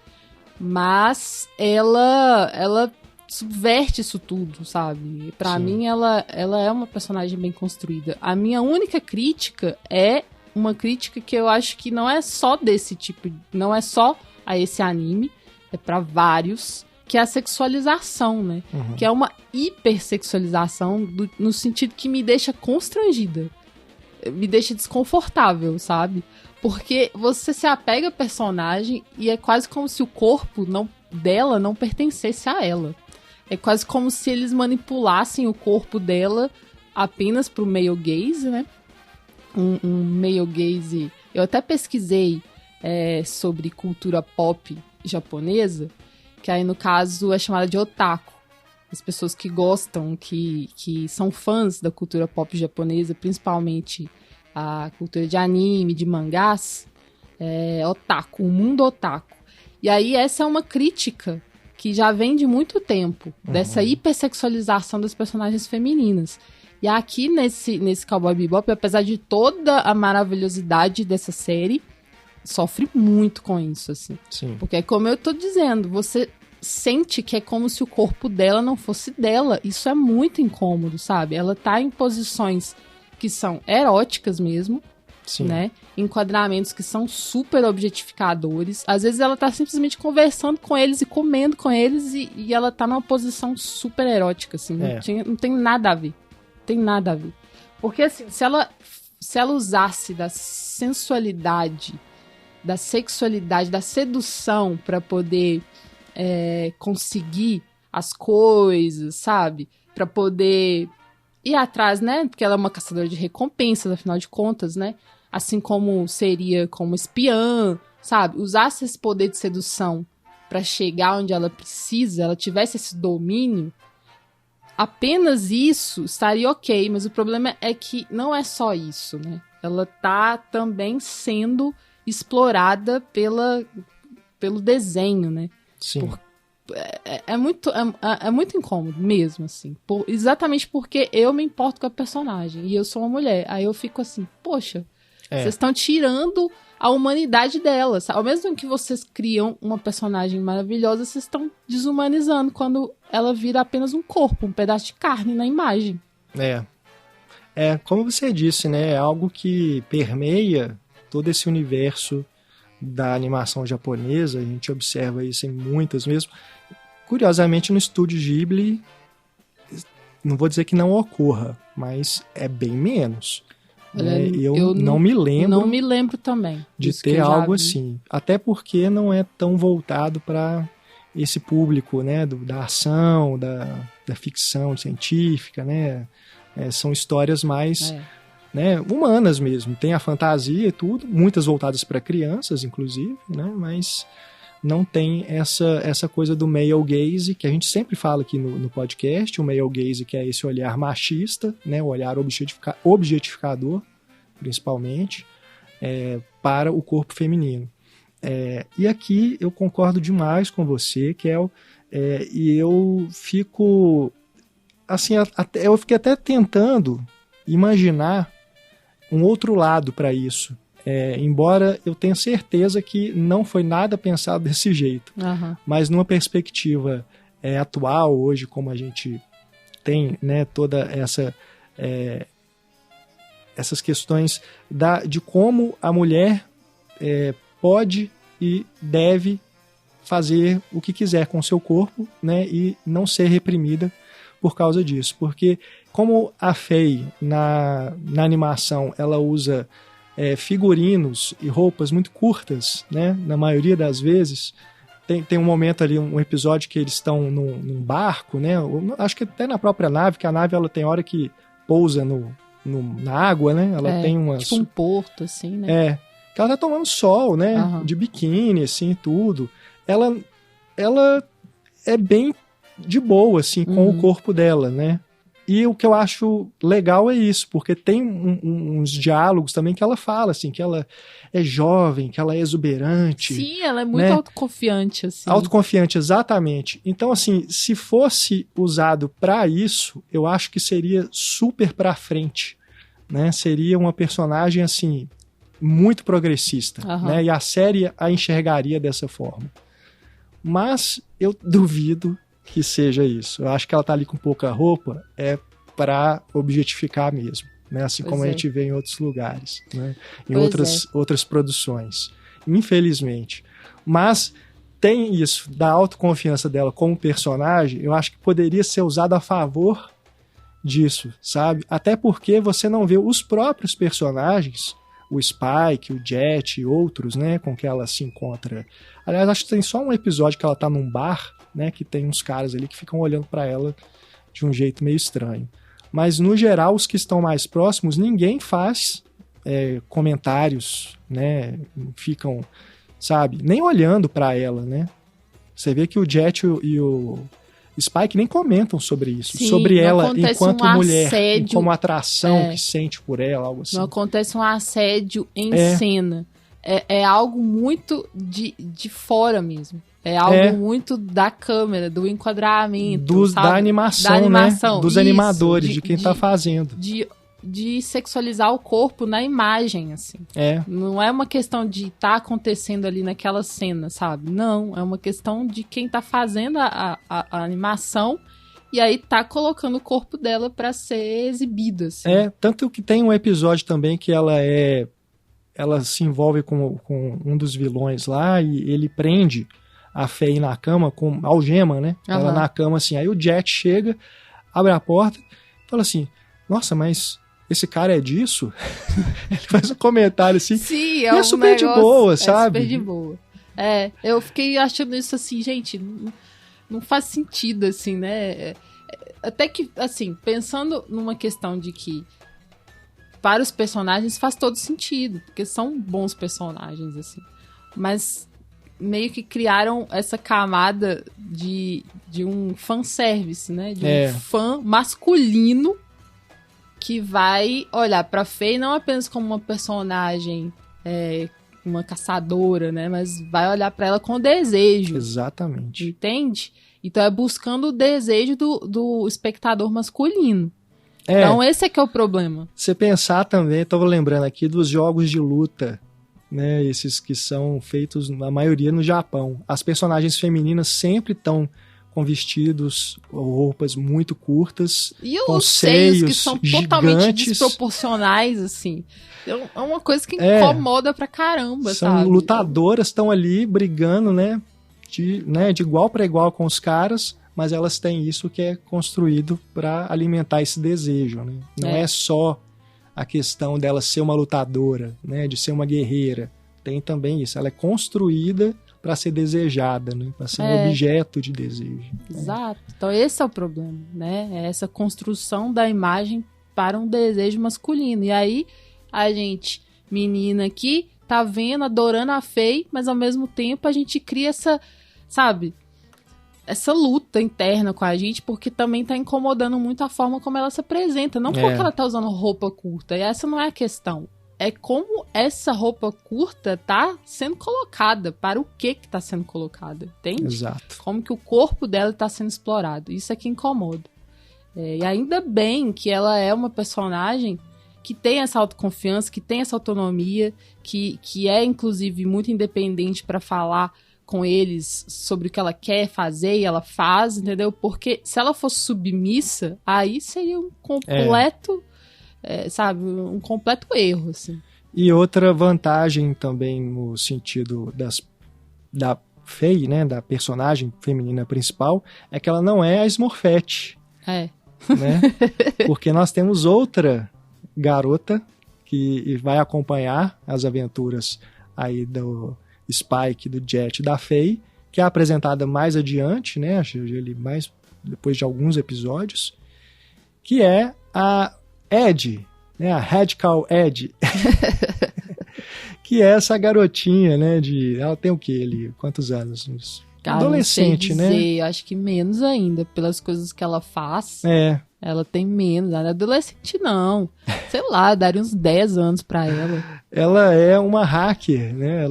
Mas ela subverte isso tudo, sabe? Pra mim, ela é uma personagem bem construída. A minha única crítica é uma crítica que eu acho que não é só desse tipo, não é só a esse anime, é pra vários, que é a sexualização, né? Que é uma hipersexualização no sentido que me deixa constrangida, me deixa desconfortável, sabe? Porque você se apega à personagem e é quase como se o corpo dela não pertencesse a ela. É quase como se eles manipulassem o corpo dela apenas pro male gaze, né? Um male gaze... Eu até pesquisei sobre cultura pop japonesa, que aí no caso é chamada de otaku. As pessoas que gostam, que são fãs da cultura pop japonesa, principalmente a cultura de anime, de mangás, otaku, o mundo otaku. E aí essa é uma crítica que já vem de muito tempo, dessa hipersexualização das personagens femininas. E aqui nesse Cowboy Bebop, apesar de toda a maravilhosidade dessa série, sofre muito com isso, assim. Sim. Porque é como eu tô dizendo, você sente que é como se o corpo dela não fosse dela. Isso é muito incômodo, sabe? Ela tá em posições que são eróticas mesmo, Sim. né? Enquadramentos que são super objetificadores. Às vezes ela tá simplesmente conversando com eles e comendo com eles e ela tá numa posição super erótica, assim. Não tem nada a ver. Tem nada a ver. Porque, assim, se ela usasse da sensualidade, da sexualidade, da sedução pra poder conseguir as coisas, sabe? Pra poder ir atrás, né? Porque ela é uma caçadora de recompensas, afinal de contas, né? Assim como seria como espiã, sabe? Usasse esse poder de sedução pra chegar onde ela precisa, ela tivesse esse domínio, apenas isso estaria ok, mas o problema é que não é só isso, né? Ela tá também sendo explorada pelo desenho, né? Sim. É muito incômodo mesmo, assim. Exatamente porque eu me importo com a personagem e eu sou uma mulher. Aí eu fico assim, poxa, vocês estão tirando a humanidade dela. Sabe? Ao mesmo tempo que vocês criam uma personagem maravilhosa, vocês estão desumanizando quando ela vira apenas um corpo, um pedaço de carne na imagem. Como você disse, né? É algo que permeia todo esse universo da animação japonesa. A gente observa isso em muitas mesmo. Curiosamente, no estúdio Ghibli, não vou dizer que não ocorra, mas é bem menos. Eu não me lembro. Não me lembro também de ter algo assim. Até porque não é tão voltado para esse público, né, da ação, da ficção científica, né? São histórias mais né, humanas mesmo. Tem a fantasia e tudo, muitas voltadas para crianças, inclusive, né? Mas não tem essa coisa do male gaze, que a gente sempre fala aqui no podcast, o male gaze, que é esse olhar machista, né, o olhar objetificador, principalmente, para o corpo feminino. E aqui eu concordo demais com você, Kel, e eu fico, assim, eu fiquei até tentando imaginar um outro lado para isso. Embora eu tenha certeza que não foi nada pensado desse jeito, mas numa perspectiva atual, hoje, como a gente tem, né, toda essas questões de como a mulher pode e deve fazer o que quiser com o seu corpo, né, e não ser reprimida por causa disso. Porque como a Faye, na animação, ela usa figurinos e roupas muito curtas, né? Na maioria das vezes, tem um momento ali, um episódio que eles estão num barco, né? Acho que até na própria nave, que a nave ela tem hora que pousa na água, né? Ela tem umas... Tipo um porto, assim, né? Que ela tá tomando sol, né? De biquíni, assim, tudo. Ela é bem de boa, assim, com o corpo dela, né? E o que eu acho legal é isso, porque tem uns diálogos também que ela fala, assim, que ela é jovem, que ela é exuberante. Sim, ela é muito, né? Autoconfiante, assim. Autoconfiante, exatamente. Então, assim, se fosse usado para isso, eu acho que seria super pra frente, né? Seria uma personagem, assim, muito progressista, né? E a série a enxergaria dessa forma. Mas eu duvido que seja isso. Eu acho que ela tá ali com pouca roupa para objetificar mesmo, né? Assim como a gente vê em outros lugares, né? Em outras produções, infelizmente. Mas tem isso, da autoconfiança dela como personagem, eu acho que poderia ser usado a favor disso, sabe? Até porque você não vê os próprios personagens, o Spike, o Jet e outros, né, com que ela se encontra. Aliás, acho que tem só um episódio que ela tá num bar, né, que tem uns caras ali que ficam olhando para ela de um jeito meio estranho. Mas, no geral, os que estão mais próximos, ninguém faz comentários, né, ficam, sabe, nem olhando para ela, né. Você vê que o Jet e o Spike nem comentam sobre isso, sobre ela enquanto mulher, assédio, como atração que sente por ela, algo assim. Não acontece um assédio em cena. É algo muito de fora mesmo. É algo muito da câmera, do enquadramento, da animação, né? Dos animadores, de quem tá fazendo. De sexualizar o corpo na imagem, assim. Não é uma questão de estar acontecendo ali naquela cena, sabe? Não, é uma questão de quem tá fazendo a animação e aí tá colocando o corpo dela pra ser exibido, assim. Tanto que tem um episódio também que ela se envolve com um dos vilões lá e ele prende a Faye na cama com algema, né? Ela na cama, assim. Aí o Jet chega, abre a porta e fala assim, nossa, mas esse cara é disso? Ele faz um comentário assim. Sim, é super de boa, sabe? É super de boa. Eu fiquei achando isso assim, gente, não faz sentido, assim, né? Até que, assim, pensando numa questão de que para os personagens faz todo sentido, porque são bons personagens, assim. Mas meio que criaram essa camada de um fanservice, né? De um fã masculino que vai olhar pra Faye não apenas como uma personagem, uma caçadora, né? Mas vai olhar pra ela com desejo. Exatamente. Entende? Então é buscando o desejo do espectador masculino. Então esse é que é o problema. Você pensar também, estava lembrando aqui dos jogos de luta, né? Esses que são feitos, na maioria, no Japão. As personagens femininas sempre estão com vestidos ou roupas muito curtas, e com os seios que são gigantes, totalmente desproporcionais, assim. É uma coisa que incomoda pra caramba, são sabe? Lutadoras, estão ali brigando, né? De igual para igual com os caras, mas elas têm isso que é construído para alimentar esse desejo, né? Não é só a questão dela ser uma lutadora, né? De ser uma guerreira. Tem também isso. Ela é construída para ser desejada, né? Para ser um objeto de desejo. Exato. Então esse é o problema, né? É essa construção da imagem para um desejo masculino. E aí a gente, menina aqui, tá vendo, adorando a Faye, mas ao mesmo tempo a gente cria essa, sabe, essa luta interna com a gente, porque também tá incomodando muito a forma como ela se apresenta. Não porque ela tá usando roupa curta, e essa não é a questão. É como essa roupa curta tá sendo colocada, para o que tá sendo colocada, entende? Exato. Como que o corpo dela tá sendo explorado. Isso é que incomoda. E ainda bem que ela é uma personagem que tem essa autoconfiança, que tem essa autonomia, que é, inclusive, muito independente para falar com eles sobre o que ela quer fazer e ela faz, entendeu? Porque se ela fosse submissa, aí seria um completo... sabe, um completo erro, assim. E outra vantagem também no sentido da Faye, né, da personagem feminina principal, é que ela não é a Smurfette. Né? Porque nós temos outra garota que vai acompanhar as aventuras aí do Spike, do Jet e da Faye, que é apresentada mais adiante, né, acho que mais depois de alguns episódios, que é a Ed, né, a Radical Ed, que é essa garotinha, né, ela tem o quê ali, quantos anos? Adolescente, não sei dizer, né? Acho que menos ainda, pelas coisas que ela faz. Ela tem menos, ela é adolescente não. Sei lá, daria uns 10 anos pra ela. Ela é uma hacker, né?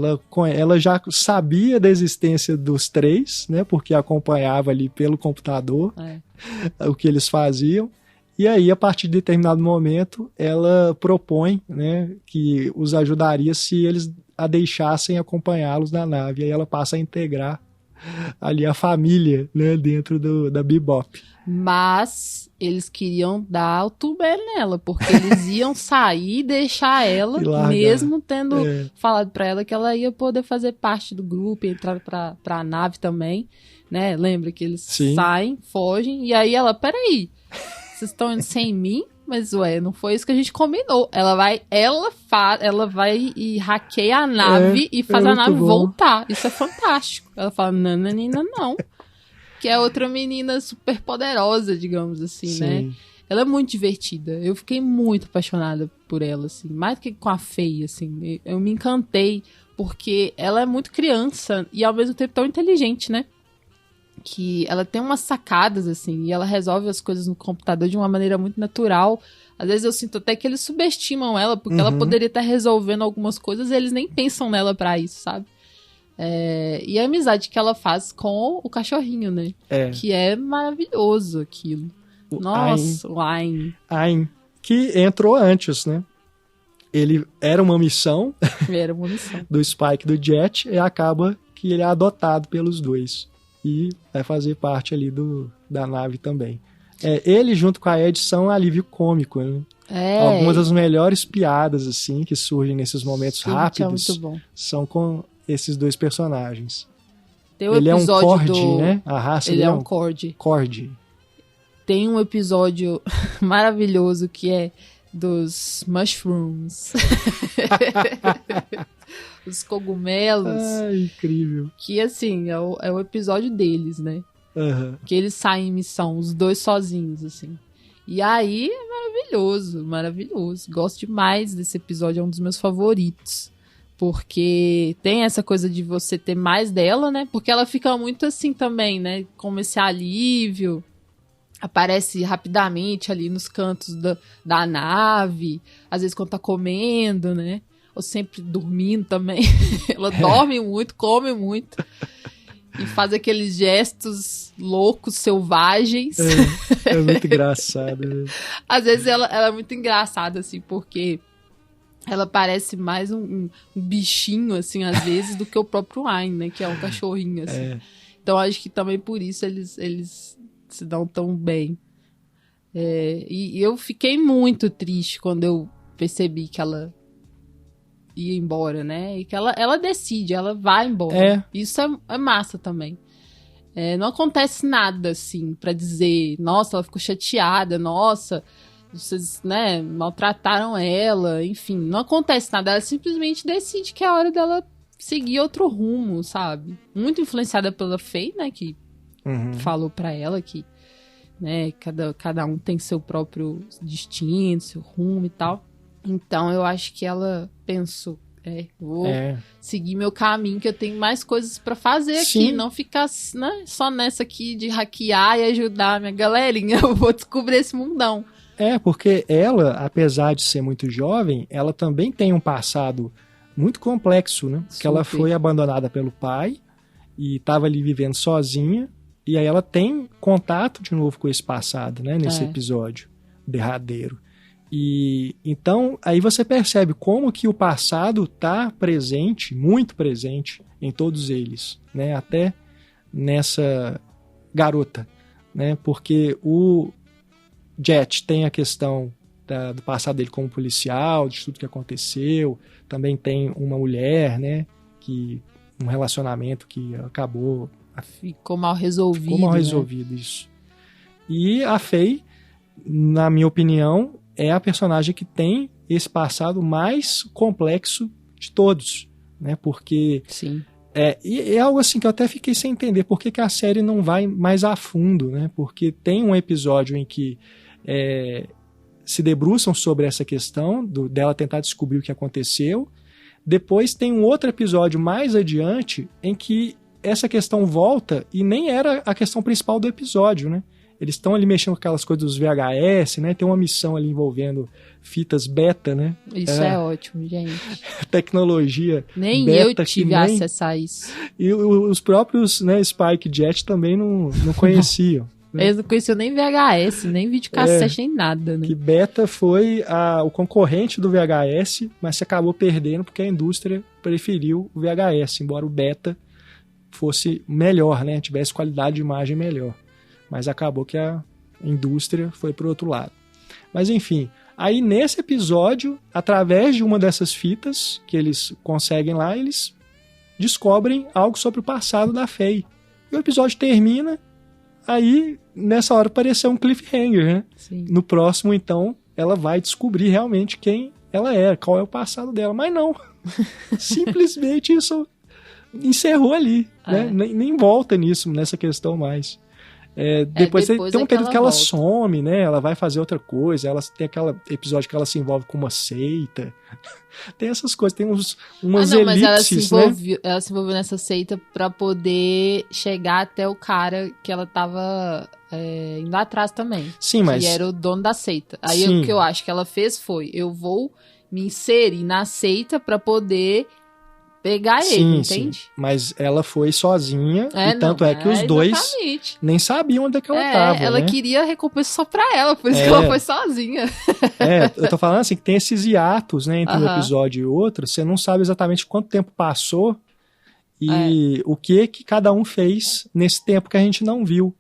Ela já sabia da existência dos três, né? Porque acompanhava ali pelo computador o que eles faziam. E aí, a partir de determinado momento, ela propõe, né, que os ajudaria se eles a deixassem acompanhá-los na nave. E aí ela passa a integrar ali a família, né, dentro da Bebop. Mas eles queriam dar o tubé nela, porque eles iam sair e deixar ela, mesmo tendo falado pra ela que ela ia poder fazer parte do grupo e entrar pra nave também, né? Lembra que eles saem, fogem, e aí ela, peraí, vocês estão indo sem mim? Mas, não foi isso que a gente combinou. Ela vai e hackeia a nave e faz a nave voltar. Isso é fantástico. Ela fala, nananina, não. Que é outra menina super poderosa, digamos assim, né? Ela é muito divertida. Eu fiquei muito apaixonada por ela, assim. Mais do que com a Faye, assim. Eu me encantei, porque ela é muito criança e, ao mesmo tempo, tão inteligente, né? Que ela tem umas sacadas, assim, e ela resolve as coisas no computador de uma maneira muito natural. Às vezes eu sinto até que eles subestimam ela, porque ela poderia estar resolvendo algumas coisas e eles nem pensam nela pra isso, sabe? E a amizade que ela faz com o cachorrinho, né? Que é maravilhoso aquilo. Nossa, o Ayn. Que entrou antes, né? Ele era uma missão, do Spike e do Jet, e acaba que ele é adotado pelos dois. E vai fazer parte ali da nave também. Ele junto com a Ed são alívio cômico, né? Algumas das melhores piadas assim que surgem nesses momentos rápidos são com esses dois personagens. Ele é um Corgi, né? A raça ele dele é um Corgi. Corgi. Tem um episódio maravilhoso que é dos mushrooms. Os cogumelos. Incrível. Que, assim, é o episódio deles, né? Que eles saem em missão, os dois sozinhos, assim. E aí, é maravilhoso, maravilhoso. Gosto demais desse episódio, é um dos meus favoritos. Porque tem essa coisa de você ter mais dela, né? Porque ela fica muito assim também, né? Como esse alívio. Aparece rapidamente ali nos cantos da nave. Às vezes quando tá comendo, né? Ou sempre dormindo também. Ela dorme muito, come muito. E faz aqueles gestos loucos, selvagens. É muito engraçado. Né? Às vezes ela é muito engraçada, assim, porque ela parece mais um bichinho, assim, às vezes, do que o próprio Ayn, né? Que é um cachorrinho, assim. Então acho que também por isso eles se dão tão bem. E eu fiquei muito triste quando eu percebi que ela ia embora, né? E que ela decide, ela vai embora. Isso é massa também. Não acontece nada, assim, pra dizer, nossa, ela ficou chateada, nossa, vocês, né, maltrataram ela, enfim, não acontece nada. Ela simplesmente decide que é a hora dela seguir outro rumo, sabe? Muito influenciada pela Faye, né, que falou pra ela que, né, cada um tem seu próprio destino, seu rumo e tal. Então, eu acho que ela pensou, Vou seguir meu caminho, que eu tenho mais coisas pra fazer Sim. aqui, não ficar, né, só nessa aqui de hackear e ajudar a minha galerinha. Eu vou descobrir esse mundão. Porque ela, apesar de ser muito jovem, ela também tem um passado muito complexo, né? Porque ela foi abandonada pelo pai e estava ali vivendo sozinha, e aí ela tem contato de novo com esse passado, né? Nesse episódio derradeiro. E então aí você percebe como que o passado está presente, muito presente em todos eles, né? Até nessa garota, né? Porque o Jet tem a questão do passado dele como policial, de tudo que aconteceu, também tem uma mulher, né? Que um relacionamento que acabou ficou mal resolvido. Ficou mal resolvido, né? Isso. E a Faye, na minha opinião, é a personagem que tem esse passado mais complexo de todos, né? Porque sim. É algo assim que eu até fiquei sem entender por que a série não vai mais a fundo, né? Porque tem um episódio em que se debruçam sobre essa questão dela tentar descobrir o que aconteceu. Depois tem um outro episódio mais adiante em que essa questão volta e nem era a questão principal do episódio, né? Eles estão ali mexendo com aquelas coisas dos VHS, né? Tem uma missão ali envolvendo fitas beta, né? Isso é ótimo, gente. Tecnologia nem beta, eu tive acesso a isso. E os próprios, né, Spike Jet também não conheciam. Né? Eles não conheciam nem VHS, nem videocassete, nem nada, né? Que beta foi o concorrente do VHS, mas se acabou perdendo porque a indústria preferiu o VHS, embora o beta fosse melhor, né? Tivesse qualidade de imagem melhor. Mas acabou que a indústria foi para o outro lado. Mas enfim, aí nesse episódio, através de uma dessas fitas que eles conseguem lá, eles descobrem algo sobre o passado da Faye. E o episódio termina, aí nessa hora pareceu um cliffhanger, né? Sim. No próximo, então, ela vai descobrir realmente quem ela é, qual é o passado dela. Mas não, simplesmente isso encerrou ali, né? Nem volta nessa questão mais. Depois tem um período que ela some, né? Ela vai fazer outra coisa. Ela tem aquele episódio que ela se envolve com uma seita. Tem essas coisas, tem umas elipses, mas né? Ela se envolveu nessa seita pra poder chegar até o cara que ela tava indo atrás também. Sim, mas... Que era o dono da seita. Aí o que eu acho que ela fez foi, eu vou me inserir na seita pra poder pegar ele, entende? Sim. Mas ela foi sozinha, e tanto que os dois nem sabiam onde é que ela estava. Ela né? queria recompensa só pra ela, por isso que ela foi sozinha. Eu tô falando assim, que tem esses hiatos, né, entre um episódio e outro, você não sabe exatamente quanto tempo passou e o que cada um fez nesse tempo que a gente não viu.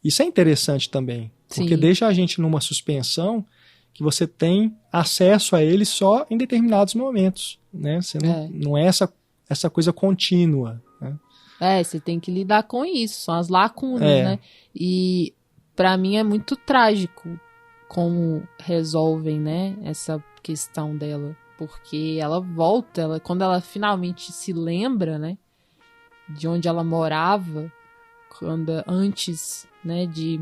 Isso é interessante também, porque deixa a gente numa suspensão que você tem acesso a ele só em determinados momentos, né? Você não é essa coisa contínua, né? Você tem que lidar com isso, são as lacunas, né? E pra mim é muito trágico como resolvem, né, essa questão dela, porque ela volta, quando ela finalmente se lembra, né, de onde ela morava, antes, né, de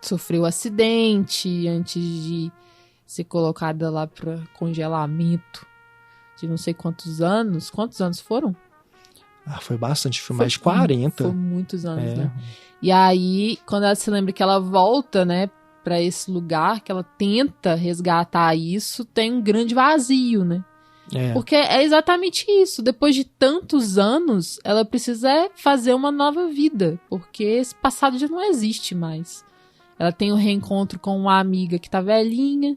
sofrer o acidente, antes de ser colocada lá para congelamento de não sei quantos anos. Quantos anos foram? Foi bastante, foi mais de 40. Foi muitos anos, né? E aí, quando ela se lembra que ela volta, né, para esse lugar, que ela tenta resgatar isso, tem um grande vazio, né? Porque é exatamente isso. Depois de tantos anos, ela precisa fazer uma nova vida, porque esse passado já não existe mais. Ela tem um reencontro com uma amiga que tá velhinha,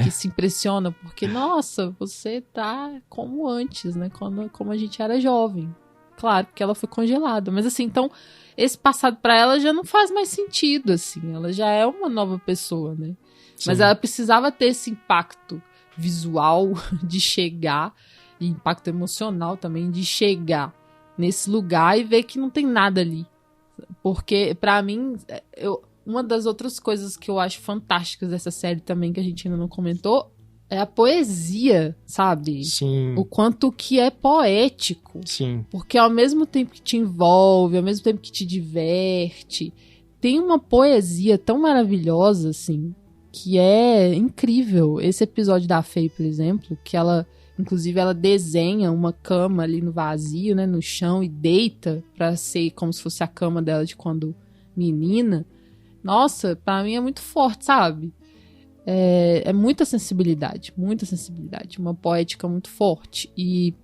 que se impressiona, porque, nossa, você tá como antes, né? Como a gente era jovem. Claro, porque ela foi congelada. Mas assim, então, esse passado pra ela já não faz mais sentido, assim. Ela já é uma nova pessoa, né? Sim. Mas ela precisava ter esse impacto visual de chegar, e impacto emocional também, de chegar nesse lugar e ver que não tem nada ali. Porque, pra mim, uma das outras coisas que eu acho fantásticas dessa série também, que a gente ainda não comentou, é a poesia, sabe? Sim. O quanto que é poético. Sim. Porque ao mesmo tempo que te envolve, ao mesmo tempo que te diverte, tem uma poesia tão maravilhosa, assim, que é incrível. Esse episódio da Faye, por exemplo, que ela Inclusive, ela desenha uma cama ali no vazio, né, no chão, e deita pra ser como se fosse a cama dela de quando menina. Nossa, pra mim é muito forte, sabe? É muita sensibilidade, uma poética muito forte. E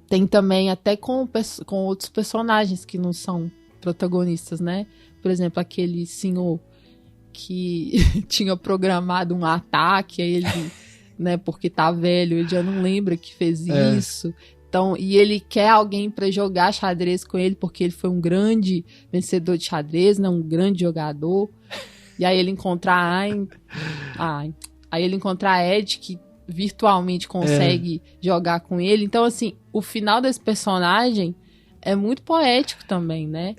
tem também até com outros personagens que não são protagonistas, né? Por exemplo, aquele senhor que tinha programado um ataque, aí ele, né, porque tá velho, ele já não lembra que fez isso. Então, e ele quer alguém pra jogar xadrez com ele, porque ele foi um grande vencedor de xadrez, né, um grande jogador. E aí ele encontra aí ele encontra a Ed, que virtualmente consegue jogar com ele. Então, assim, o final desse personagem é muito poético também, né?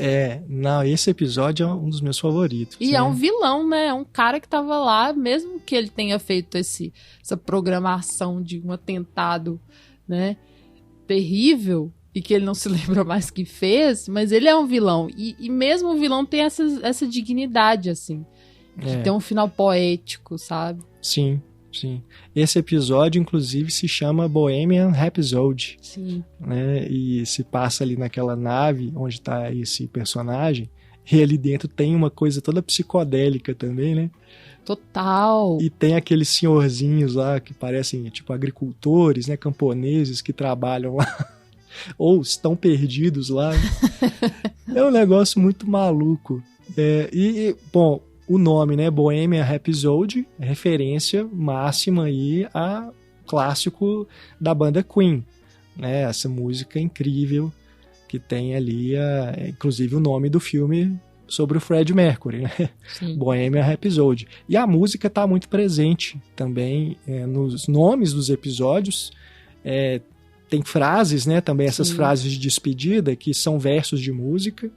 Não, esse episódio é um dos meus favoritos. E é um vilão, né? É um cara que tava lá, mesmo que ele tenha feito essa programação de um atentado, né, terrível, e que ele não se lembra mais que fez, mas ele é um vilão. E mesmo o vilão tem essa dignidade, assim, de ter um final poético, sabe? Sim. Esse episódio, inclusive, se chama Bohemian Rhapsody. Sim. Né? E se passa ali naquela nave onde está esse personagem, e ali dentro tem uma coisa toda psicodélica também, né? Total. E tem aqueles senhorzinhos lá que parecem tipo agricultores, né? Camponeses que trabalham lá ou estão perdidos lá. É um negócio muito maluco. Bom, o nome, né, Bohemian Rhapsody, é referência máxima aí a clássico da banda Queen, né? Essa música incrível que tem ali, inclusive o nome do filme sobre o Freddie Mercury, né? Bohemian Rhapsody. E a música está muito presente também nos nomes dos episódios. Tem frases, né? Também essas frases de despedida que são versos de música.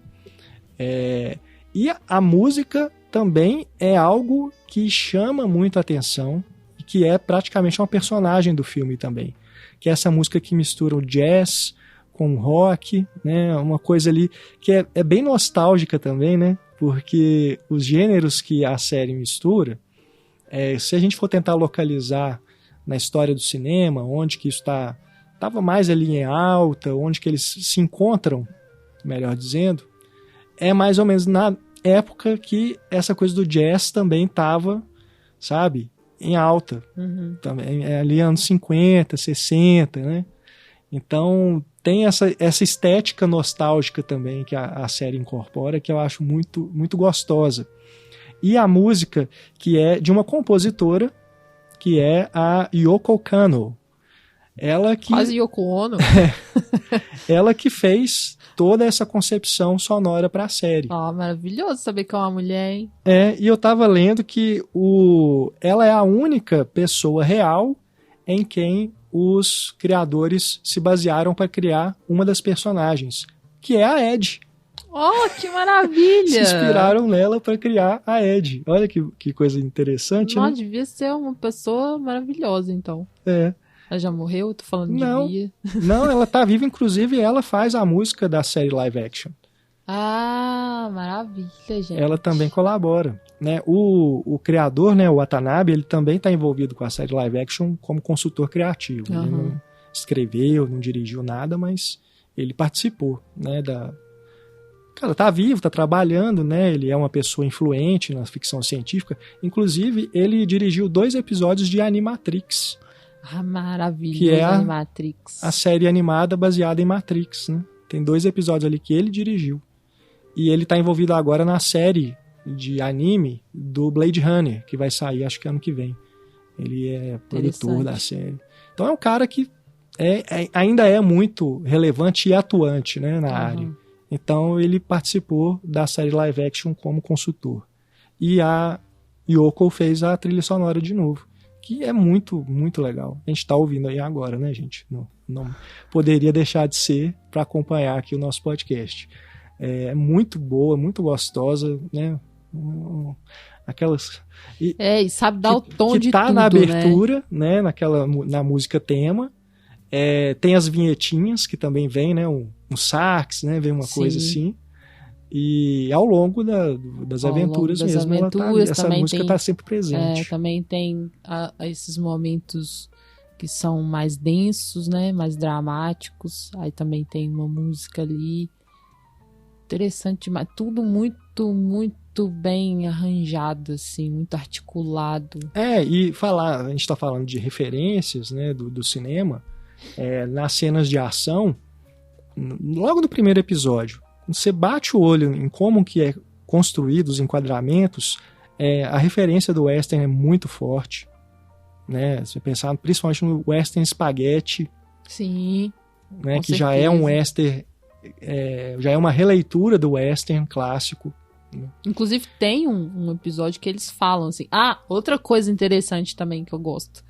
E a música também é algo que chama muito a atenção e que é praticamente uma personagem do filme também. Que é essa música que mistura o jazz com o rock, né? Uma coisa ali que é bem nostálgica também, né? Porque os gêneros que a série mistura, se a gente for tentar localizar na história do cinema, onde que isso estava mais ali em alta, onde que eles se encontram, melhor dizendo, é mais ou menos na época que essa coisa do jazz também estava, sabe, em alta. Também, ali anos 50, 60, né? Então tem essa estética nostálgica também que a série incorpora, que eu acho muito, muito gostosa. E a música, que é de uma compositora, que é a Yoko Kanno. Quase Yoko Ono. Ela que fez toda essa concepção sonora para a série. Maravilhoso saber que é uma mulher, hein? E eu tava lendo que ela é a única pessoa real em quem os criadores se basearam para criar uma das personagens, que é a Ed. Oh, que maravilha! Se inspiraram nela para criar a Ed. Olha que coisa interessante, né? Devia ser uma pessoa maravilhosa, então. Ela já morreu? Eu tô falando devia. Não, ela tá viva, inclusive ela faz a música da série live action. Maravilha, gente. Ela também colabora, né? O criador, né, o Watanabe, ele também tá envolvido com a série live action como consultor criativo. Ele não escreveu, não dirigiu nada, mas ele participou, né, Cara, tá vivo, tá trabalhando, né? Ele é uma pessoa influente na ficção científica. Inclusive, ele dirigiu 2 episódios de Animatrix. Maravilha, que é Animatrix. A série animada baseada em Matrix, né? Tem 2 episódios ali que ele dirigiu. E ele tá envolvido agora na série de anime do Blade Runner, que vai sair acho que ano que vem. Ele é produtor da série. Então é um cara que ainda é muito relevante e atuante, né, na área. Então ele participou da série live action como consultor. E a Yoko fez a trilha sonora de novo, que é muito, muito legal. A gente está ouvindo aí agora, né, gente? Não poderia deixar de ser para acompanhar aqui o nosso podcast. É muito boa, muito gostosa, né? Aquelas... E sabe dar o tom de tá tudo, na abertura, né? Na música tema. Tem as vinhetinhas que também vem, né? Um sax, né? Vem uma coisa assim. E ao longo das aventuras mesmo, essa música está sempre presente. Também tem esses momentos que são mais densos, né? Mais dramáticos. Aí também tem uma música ali. Interessante demais. Tudo muito, muito bem arranjado, assim. Muito articulado. E a gente tá falando de referências, né? Do cinema. Nas cenas de ação, logo no primeiro episódio, você bate o olho em como que é construído os enquadramentos, a referência do western é muito forte, né? Se pensar principalmente no western spaghetti, sim, né? Que já é um western, já é uma releitura do western clássico. Né? Inclusive tem um episódio que eles falam assim, outra coisa interessante também que eu gosto,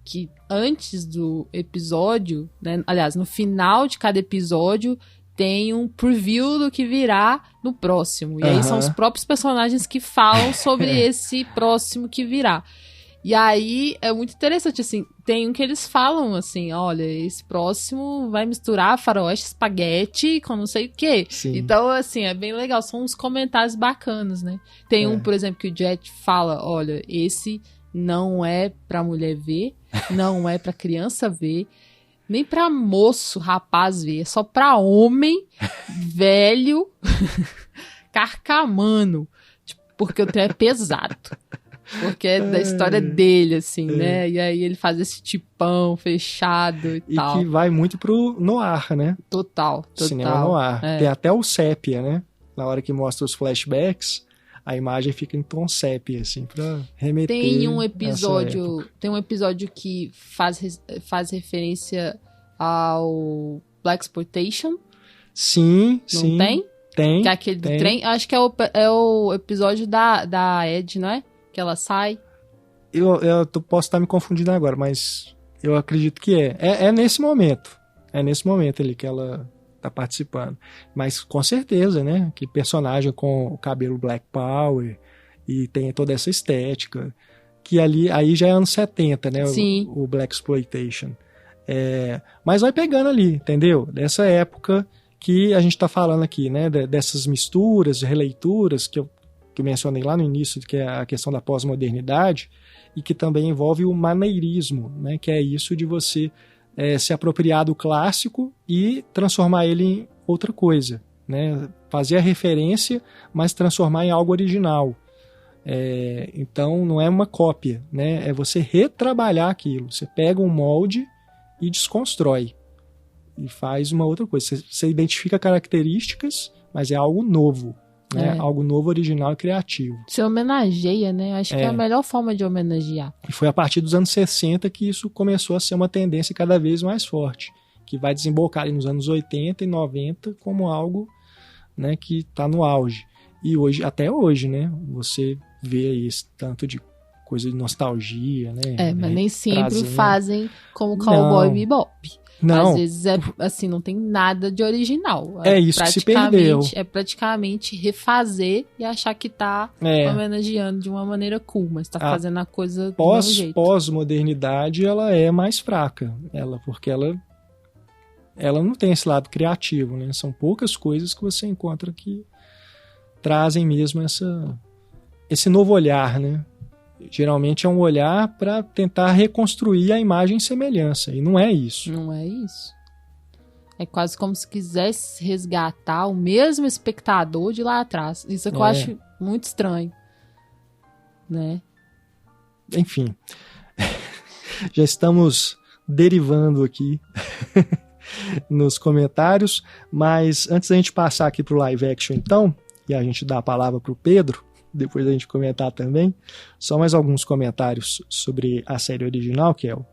que antes do episódio, né, aliás, no final de cada episódio, tem um preview do que virá no próximo. E aí são os próprios personagens que falam sobre esse próximo que virá. E aí é muito interessante, assim, tem um que eles falam assim, olha, esse próximo vai misturar faroeste, espaguete com não sei o quê. Sim. Então, assim, é bem legal, são uns comentários bacanas, né? Tem um, por exemplo, que o Jet fala, olha, esse não é pra mulher ver, não é pra criança ver, nem pra moço, rapaz ver, é só pra homem, velho, carcamano, tipo, porque o trem é pesado. Porque é da história dele, assim, né? E aí ele faz esse tipão fechado e tal. E que vai muito pro noir, né? Total. Cinema noir. Tem até o sépia, né? Na hora que mostra os flashbacks, a imagem fica em tom sépia, assim, pra remeter. Tem um episódio que faz referência ao Blaxploitation. Sim, não sim. Tem? Tem. Que é aquele do trem. Acho que é o episódio da Ed, não é? Que ela sai. Eu posso estar me confundindo agora, mas eu acredito que é. É nesse momento. É nesse momento ali que ela tá participando. Mas com certeza, né? Que personagem com o cabelo Black Power e tem toda essa estética. Que aí já é anos 70, né? Sim. O Blaxploitation. Mas vai pegando ali, entendeu? Dessa época que a gente tá falando aqui, né? Dessas misturas, releituras que eu mencionei lá no início, que é a questão da pós-modernidade, e que também envolve o maneirismo, né? Que é isso de você se apropriar do clássico e transformar ele em outra coisa, né? Fazer a referência, mas transformar em algo original. Então não é uma cópia, né? É você retrabalhar aquilo. Você pega um molde e desconstrói e faz uma outra coisa. Você identifica características, mas é algo novo. Né? Algo novo, original e criativo. Você homenageia, né? Acho que é a melhor forma de homenagear. E foi a partir dos anos 60 que isso começou a ser uma tendência cada vez mais forte, que vai desembocar ali nos anos 80 e 90 como algo, né, que está no auge. E hoje, até hoje, né, você vê aí esse tanto de coisa de nostalgia, né? Mas nem sempre fazem como Cowboy Bebop. Não. Às vezes assim, não tem nada de original. É isso que se perdeu. É praticamente refazer e achar que tá homenageando de uma maneira cool, mas tá fazendo a coisa do mesmo jeito. Pós-modernidade, ela é mais fraca. Porque ela não tem esse lado criativo, né? São poucas coisas que você encontra que trazem mesmo esse novo olhar, né? Geralmente é um olhar para tentar reconstruir a imagem e semelhança. E não é isso. Não é isso. É quase como se quisesse resgatar o mesmo espectador de lá atrás. Isso é que eu acho muito estranho. Né? Enfim. Já estamos derivando aqui nos comentários. Mas antes da gente passar aqui para o live action, então, e a gente dá a palavra para o Pedro, depois da gente comentar também, só mais alguns comentários sobre a série original, Kel.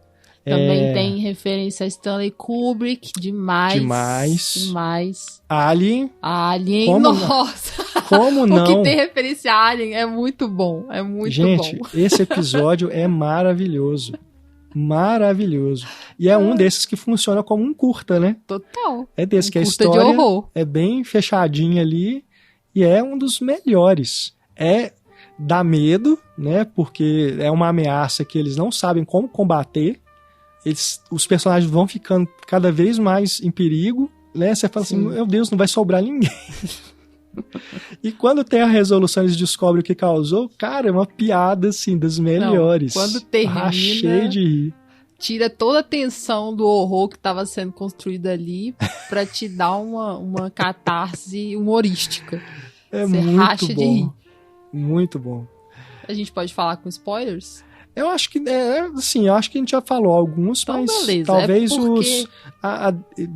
Também tem referência a Stanley Kubrick, demais. Alien. Nossa! Como não? O que tem referência a Alien é muito bom, é muito gente, bom. Esse episódio é maravilhoso. Maravilhoso. E é um desses que funciona como um curta, né? Total. É desse que a história de horror. É bem fechadinha ali e é um dos melhores. Dá medo, né? Porque é uma ameaça que eles não sabem como combater. Os personagens vão ficando cada vez mais em perigo, né? Você fala assim, meu Deus, não vai sobrar ninguém. E quando tem a resolução, eles descobrem o que causou. Cara, é uma piada, assim, das melhores. Não, quando termina... Rachei de rir. tira toda a tensão do horror que estava sendo construído ali pra te dar uma catarse humorística. É Você muito racha de rir. bom. Muito bom. A gente pode falar com spoilers? Eu acho que, assim, eu acho que a gente já falou alguns, Então, mas beleza. talvez porque...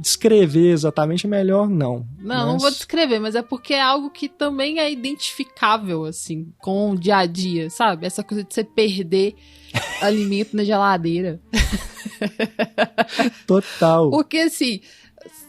descrever exatamente é melhor não. Não vou descrever, mas é porque é algo que também é identificável, assim, com o dia a dia, sabe? Essa coisa de você perder alimento na geladeira. Total. Porque, assim,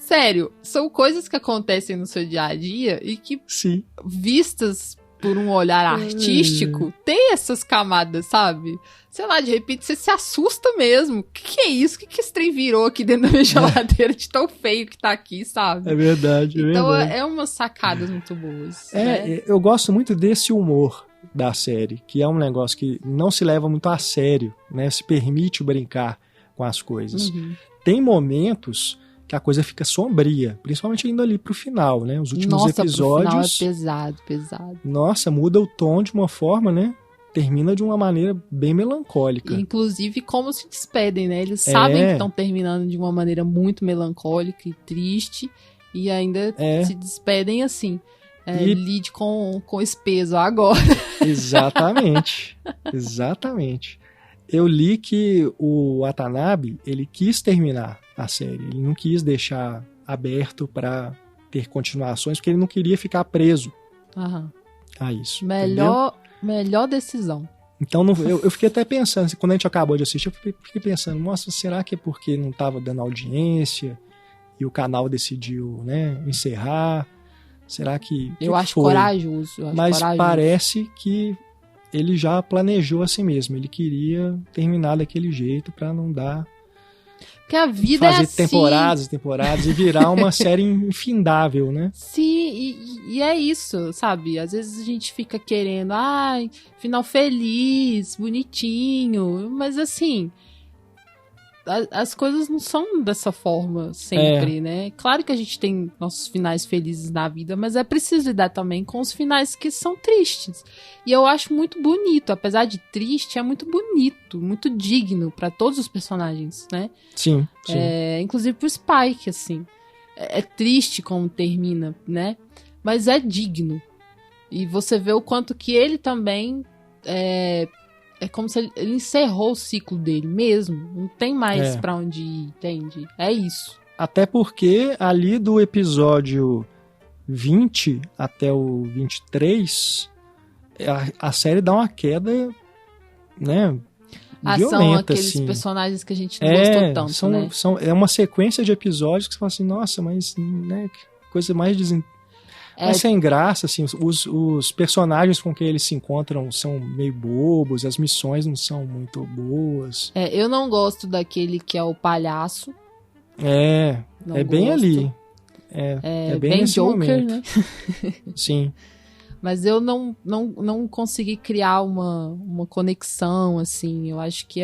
sério, são coisas que acontecem no seu dia a dia e que, Sim. vistas por um olhar artístico, tem essas camadas, sabe? Sei lá, de repente você se assusta mesmo. O que é isso? O que esse trem virou aqui dentro da minha geladeira de tão feio que tá aqui, sabe? É verdade, Então verdade. é umas sacadas muito boas. Né? Eu gosto muito desse humor da série, que é um negócio que não se leva muito a sério, né? Se permite brincar com as coisas. Uhum. Tem momentos que a coisa fica sombria, principalmente indo ali pro final, né? Os últimos episódios. Pro final é pesado. Nossa, muda o tom de uma forma, né? Termina de uma maneira bem melancólica. Inclusive, como se despedem, né? Eles sabem que estão terminando de uma maneira muito melancólica e triste, e ainda se despedem assim. Lide com esse peso agora. Exatamente. Exatamente. Eu li que o Watanabe, ele quis terminar a série. Ele não quis deixar aberto para ter continuações, porque ele não queria ficar preso a isso. Melhor decisão. Então, eu fiquei até pensando, quando a gente acabou de assistir, eu fiquei pensando, nossa, será que é porque não estava dando audiência e o canal decidiu, né, encerrar? Será que Eu acho foi? corajoso. Mas parece que ele já planejou assim mesmo. Ele queria terminar daquele jeito para não dar... Porque a vida fazer é assim. temporadas e temporadas e virar uma série infindável, né? Sim, e é isso, sabe? Às vezes a gente fica querendo, final feliz, bonitinho, mas assim, as coisas não são dessa forma sempre, né? Claro que a gente tem nossos finais felizes na vida, mas é preciso lidar também com os finais que são tristes. E eu acho muito bonito, apesar de triste, é muito bonito, muito digno pra todos os personagens, né? Sim. Inclusive pro Spike, assim. É triste como termina, né? Mas é digno. E você vê o quanto que ele também é como se ele encerrou o ciclo dele mesmo. Não tem mais pra onde ir, entende? É isso. Até porque ali do episódio 20 até o 23, a série dá uma queda, né? Violenta, são aqueles assim. personagens que a gente não gostou tanto, né? É uma sequência de episódios que você fala assim, nossa, mas né, que coisa mais mas sem graça, assim, os personagens com quem eles se encontram são meio bobos, as missões não são muito boas. Eu não gosto daquele que é o palhaço. Não bem gosto. Ali. É bem nesse Joker, momento. Né? Sim. Mas eu não consegui criar uma conexão, assim, eu acho que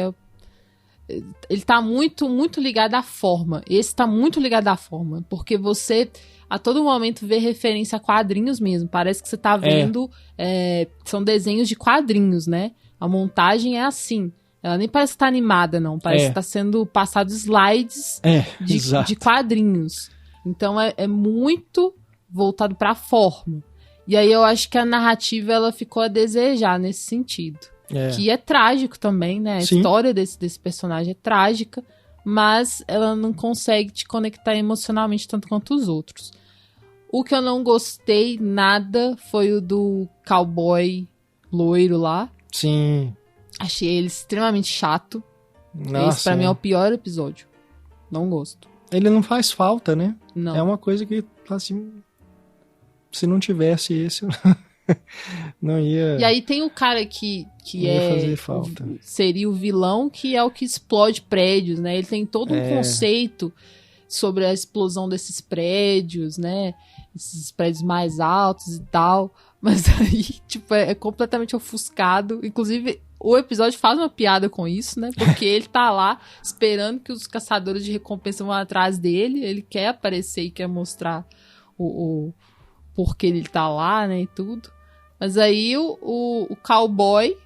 ele tá muito, muito ligado à forma. Esse tá muito ligado à forma, porque você a todo momento vê referência a quadrinhos mesmo. Parece que você tá vendo... são desenhos de quadrinhos, né? A montagem é assim. Ela nem parece que tá animada, não. Parece que tá sendo passado slides de quadrinhos. Então é muito voltado pra forma. E aí eu acho que a narrativa ela ficou a desejar nesse sentido. Que é trágico também, né? A história desse personagem é trágica, mas ela não consegue te conectar emocionalmente tanto quanto os outros. O que eu não gostei nada foi o do cowboy loiro lá. Sim. Achei ele extremamente chato. Nossa, esse pra mim é o pior episódio. Não gosto. Ele não faz falta, né? Não. É uma coisa que, assim, se não tivesse esse, não ia... E aí tem o cara que fazer falta. Seria o vilão, que é o que explode prédios, né? Ele tem todo um conceito sobre a explosão desses prédios, né? Esses prédios mais altos e tal. Mas aí, tipo, é completamente ofuscado. Inclusive, o episódio faz uma piada com isso, né? Porque ele tá lá esperando que os caçadores de recompensa vão atrás dele. Ele quer aparecer e quer mostrar o porquê ele tá lá, né? E tudo. Mas aí o cowboy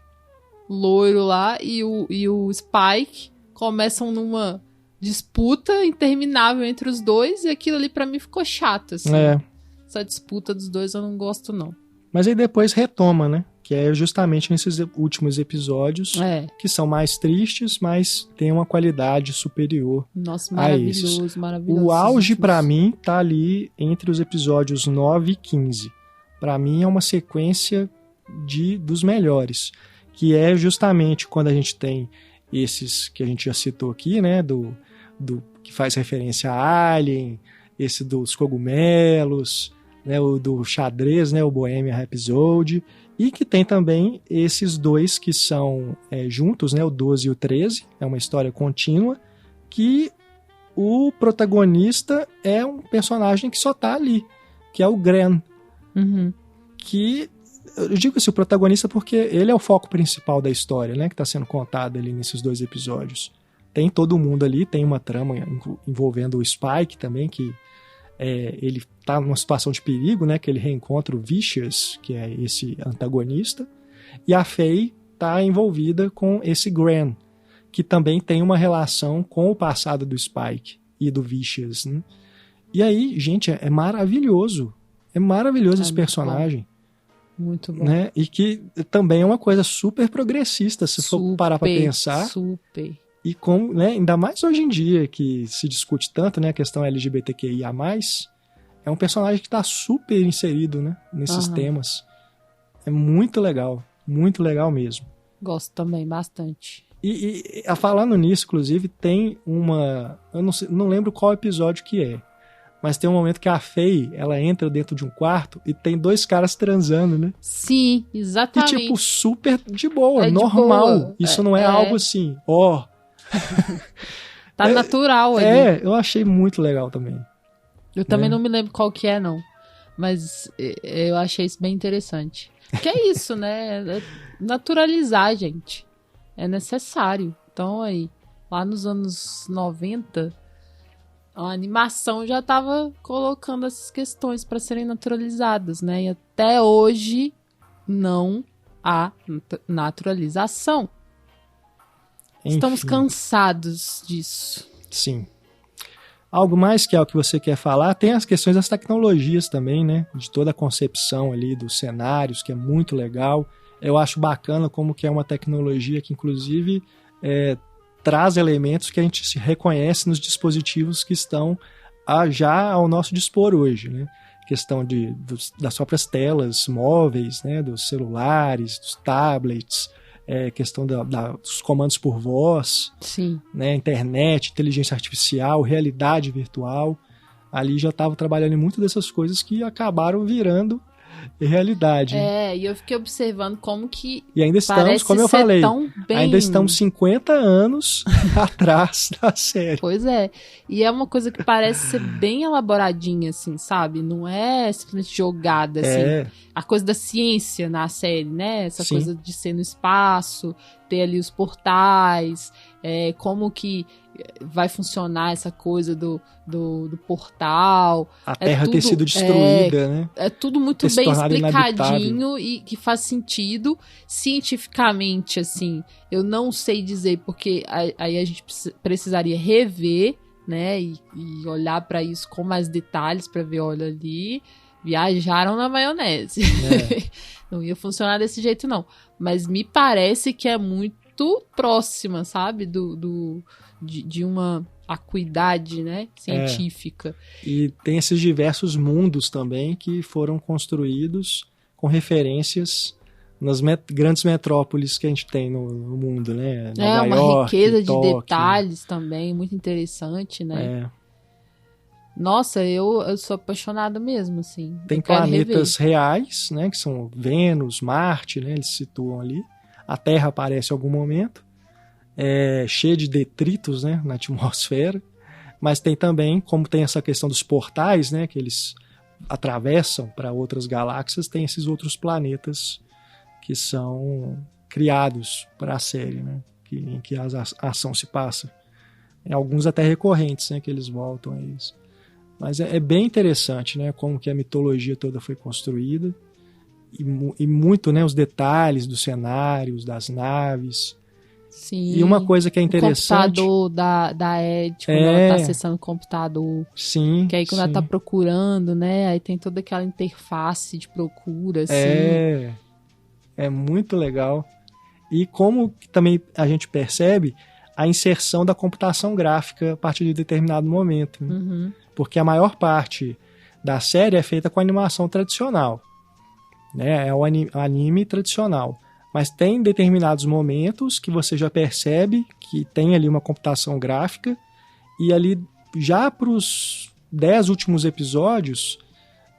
loiro lá e o Spike começam numa disputa interminável entre os dois, e aquilo ali pra mim ficou chato, assim. Essa disputa dos dois eu não gosto, não. Mas aí depois retoma, né? Que é justamente nesses últimos episódios, que são mais tristes, mas tem uma qualidade superior. Nossa, maravilhoso, maravilhoso. O auge pra mim tá ali entre os episódios 9 e 15. Pra mim é uma sequência dos melhores, que é justamente quando a gente tem esses que a gente já citou aqui, né? Do que faz referência a Alien, esse dos cogumelos, né, o do xadrez, né, o Bohemian Rhapsody, e que tem também esses dois que são juntos, né, o 12 e o 13, é uma história contínua, que o protagonista é um personagem que só tá ali, que é o Gran, que, eu digo assim, o protagonista porque ele é o foco principal da história, né, que está sendo contada ali nesses 2 episódios. Tem todo mundo ali, tem uma trama envolvendo o Spike também, que ele tá numa situação de perigo, né, que ele reencontra o Vicious, que é esse antagonista, e a Faye tá envolvida com esse Gran, que também tem uma relação com o passado do Spike e do Vicious, né? E aí, gente, é maravilhoso esse personagem. Muito bom. Né? E que também é uma coisa super progressista, se for parar pra pensar. Super. E com, né, ainda mais hoje em dia, que se discute tanto, né, a questão LGBTQIA+, é um personagem que está super inserido, né, nesses temas. É muito legal mesmo. Gosto também, bastante. E falando nisso, inclusive, tem uma... Eu não lembro qual episódio que é, mas tem um momento que a Faye, ela entra dentro de um quarto e tem 2 caras transando, né? Sim, exatamente. E tipo, super de boa, normal. De boa. Isso não é algo assim, tá natural ali. Eu achei muito legal também. Eu também não me lembro qual que é, não. Mas eu achei isso bem interessante. Porque é isso, né? É naturalizar, gente. É necessário. Então, aí, lá nos anos 90, a animação já estava colocando essas questões para serem naturalizadas, né? E até hoje não há naturalização. Enfim. Estamos cansados disso. Sim. Algo mais que é o que você quer falar? Tem as questões das tecnologias também, né? De toda a concepção ali dos cenários, que é muito legal. Eu acho bacana como que é uma tecnologia que, inclusive, traz elementos que a gente se reconhece nos dispositivos que estão já ao nosso dispor hoje, né? Questão das próprias telas móveis, né? Dos celulares, dos tablets, questão dos comandos por voz, sim, né? Internet, inteligência artificial, realidade virtual. Ali já estava trabalhando em muito dessas coisas que acabaram virando realidade. E eu fiquei observando como que e ainda estamos, como eu falei, ainda estamos 50 anos atrás da série. Pois é. E é uma coisa que parece ser bem elaboradinha, assim, sabe? Não é simplesmente jogada, assim. A coisa da ciência na série, né? Essa Sim. coisa de ser no espaço, ter ali os portais, como que vai funcionar essa coisa do portal. A Terra ter sido destruída, né? É tudo muito bem explicadinho e que faz sentido cientificamente, assim. Eu não sei dizer, porque aí a gente precisaria rever, né? E olhar para isso com mais detalhes para ver, olha ali, viajaram na maionese. Não ia funcionar desse jeito, não. Mas me parece que é muito próxima, sabe? De uma acuidade, né, científica. E tem esses diversos mundos também que foram construídos com referências nas grandes metrópoles que a gente tem no mundo, né? Nova uma York, riqueza Tóquio. De detalhes também, muito interessante, né? Nossa, eu sou apaixonada mesmo, assim. Tem planetas reais, né, que são Vênus, Marte, né, eles se situam ali. A Terra aparece em algum momento. Cheia de detritos, né, na atmosfera, mas tem também, como tem essa questão dos portais, né, que eles atravessam para outras galáxias, tem esses outros planetas que são criados para a série, né, em que a ação se passa. Alguns até recorrentes, né, que eles voltam a isso. Mas é bem interessante, né, como que a mitologia toda foi construída e muito, né, os detalhes dos cenários, das naves. Sim. E uma coisa que é interessante... O computador da Ed, quando ela tá acessando o computador. Sim, que aí quando ela tá procurando, né? Aí tem toda aquela interface de procura, assim. É muito legal. E como também a gente percebe a inserção da computação gráfica a partir de determinado momento. Né? Uhum. Porque a maior parte da série é feita com animação tradicional. Né? É o anime tradicional. Mas tem determinados momentos que você já percebe que tem ali uma computação gráfica e ali já para os 10 últimos episódios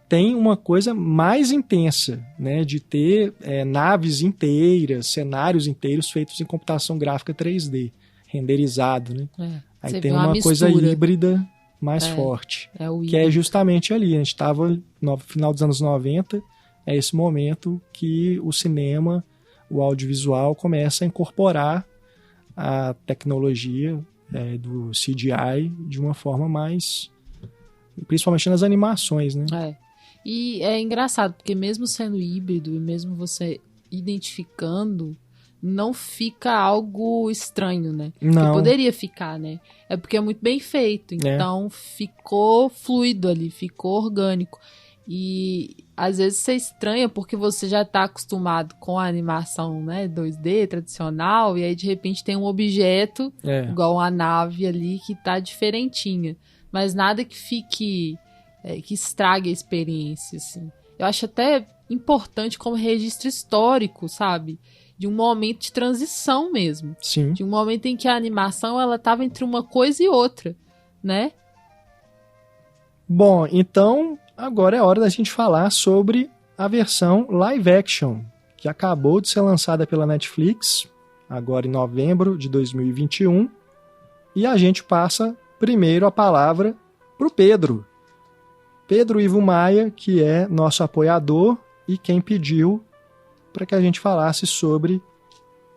tem uma coisa mais intensa, né? De ter naves inteiras, cenários inteiros feitos em computação gráfica 3D, renderizado. Né? Aí tem uma coisa híbrida mais forte, que é justamente ali. A gente estava no final dos anos 90, é esse momento que o cinema, o audiovisual começa a incorporar a tecnologia do CGI de uma forma mais... principalmente nas animações, né? E é engraçado, porque mesmo sendo híbrido e mesmo você identificando, não fica algo estranho, né? Não. Porque poderia ficar, né? É porque é muito bem feito, então ficou fluido ali, ficou orgânico. E às vezes você estranha porque você já está acostumado com a animação, né, 2D tradicional, e aí de repente tem um objeto, igual uma nave ali, que tá diferentinha. Mas nada que fique... que estrague a experiência, assim. Eu acho até importante como registro histórico, sabe? De um momento de transição mesmo. Sim. De um momento em que a animação, ela tava entre uma coisa e outra, né? Bom, então agora é hora da gente falar sobre a versão live action, que acabou de ser lançada pela Netflix, agora em novembro de 2021. E a gente passa primeiro a palavra pro Pedro. Pedro Ivo Maia, que é nosso apoiador e quem pediu para que a gente falasse sobre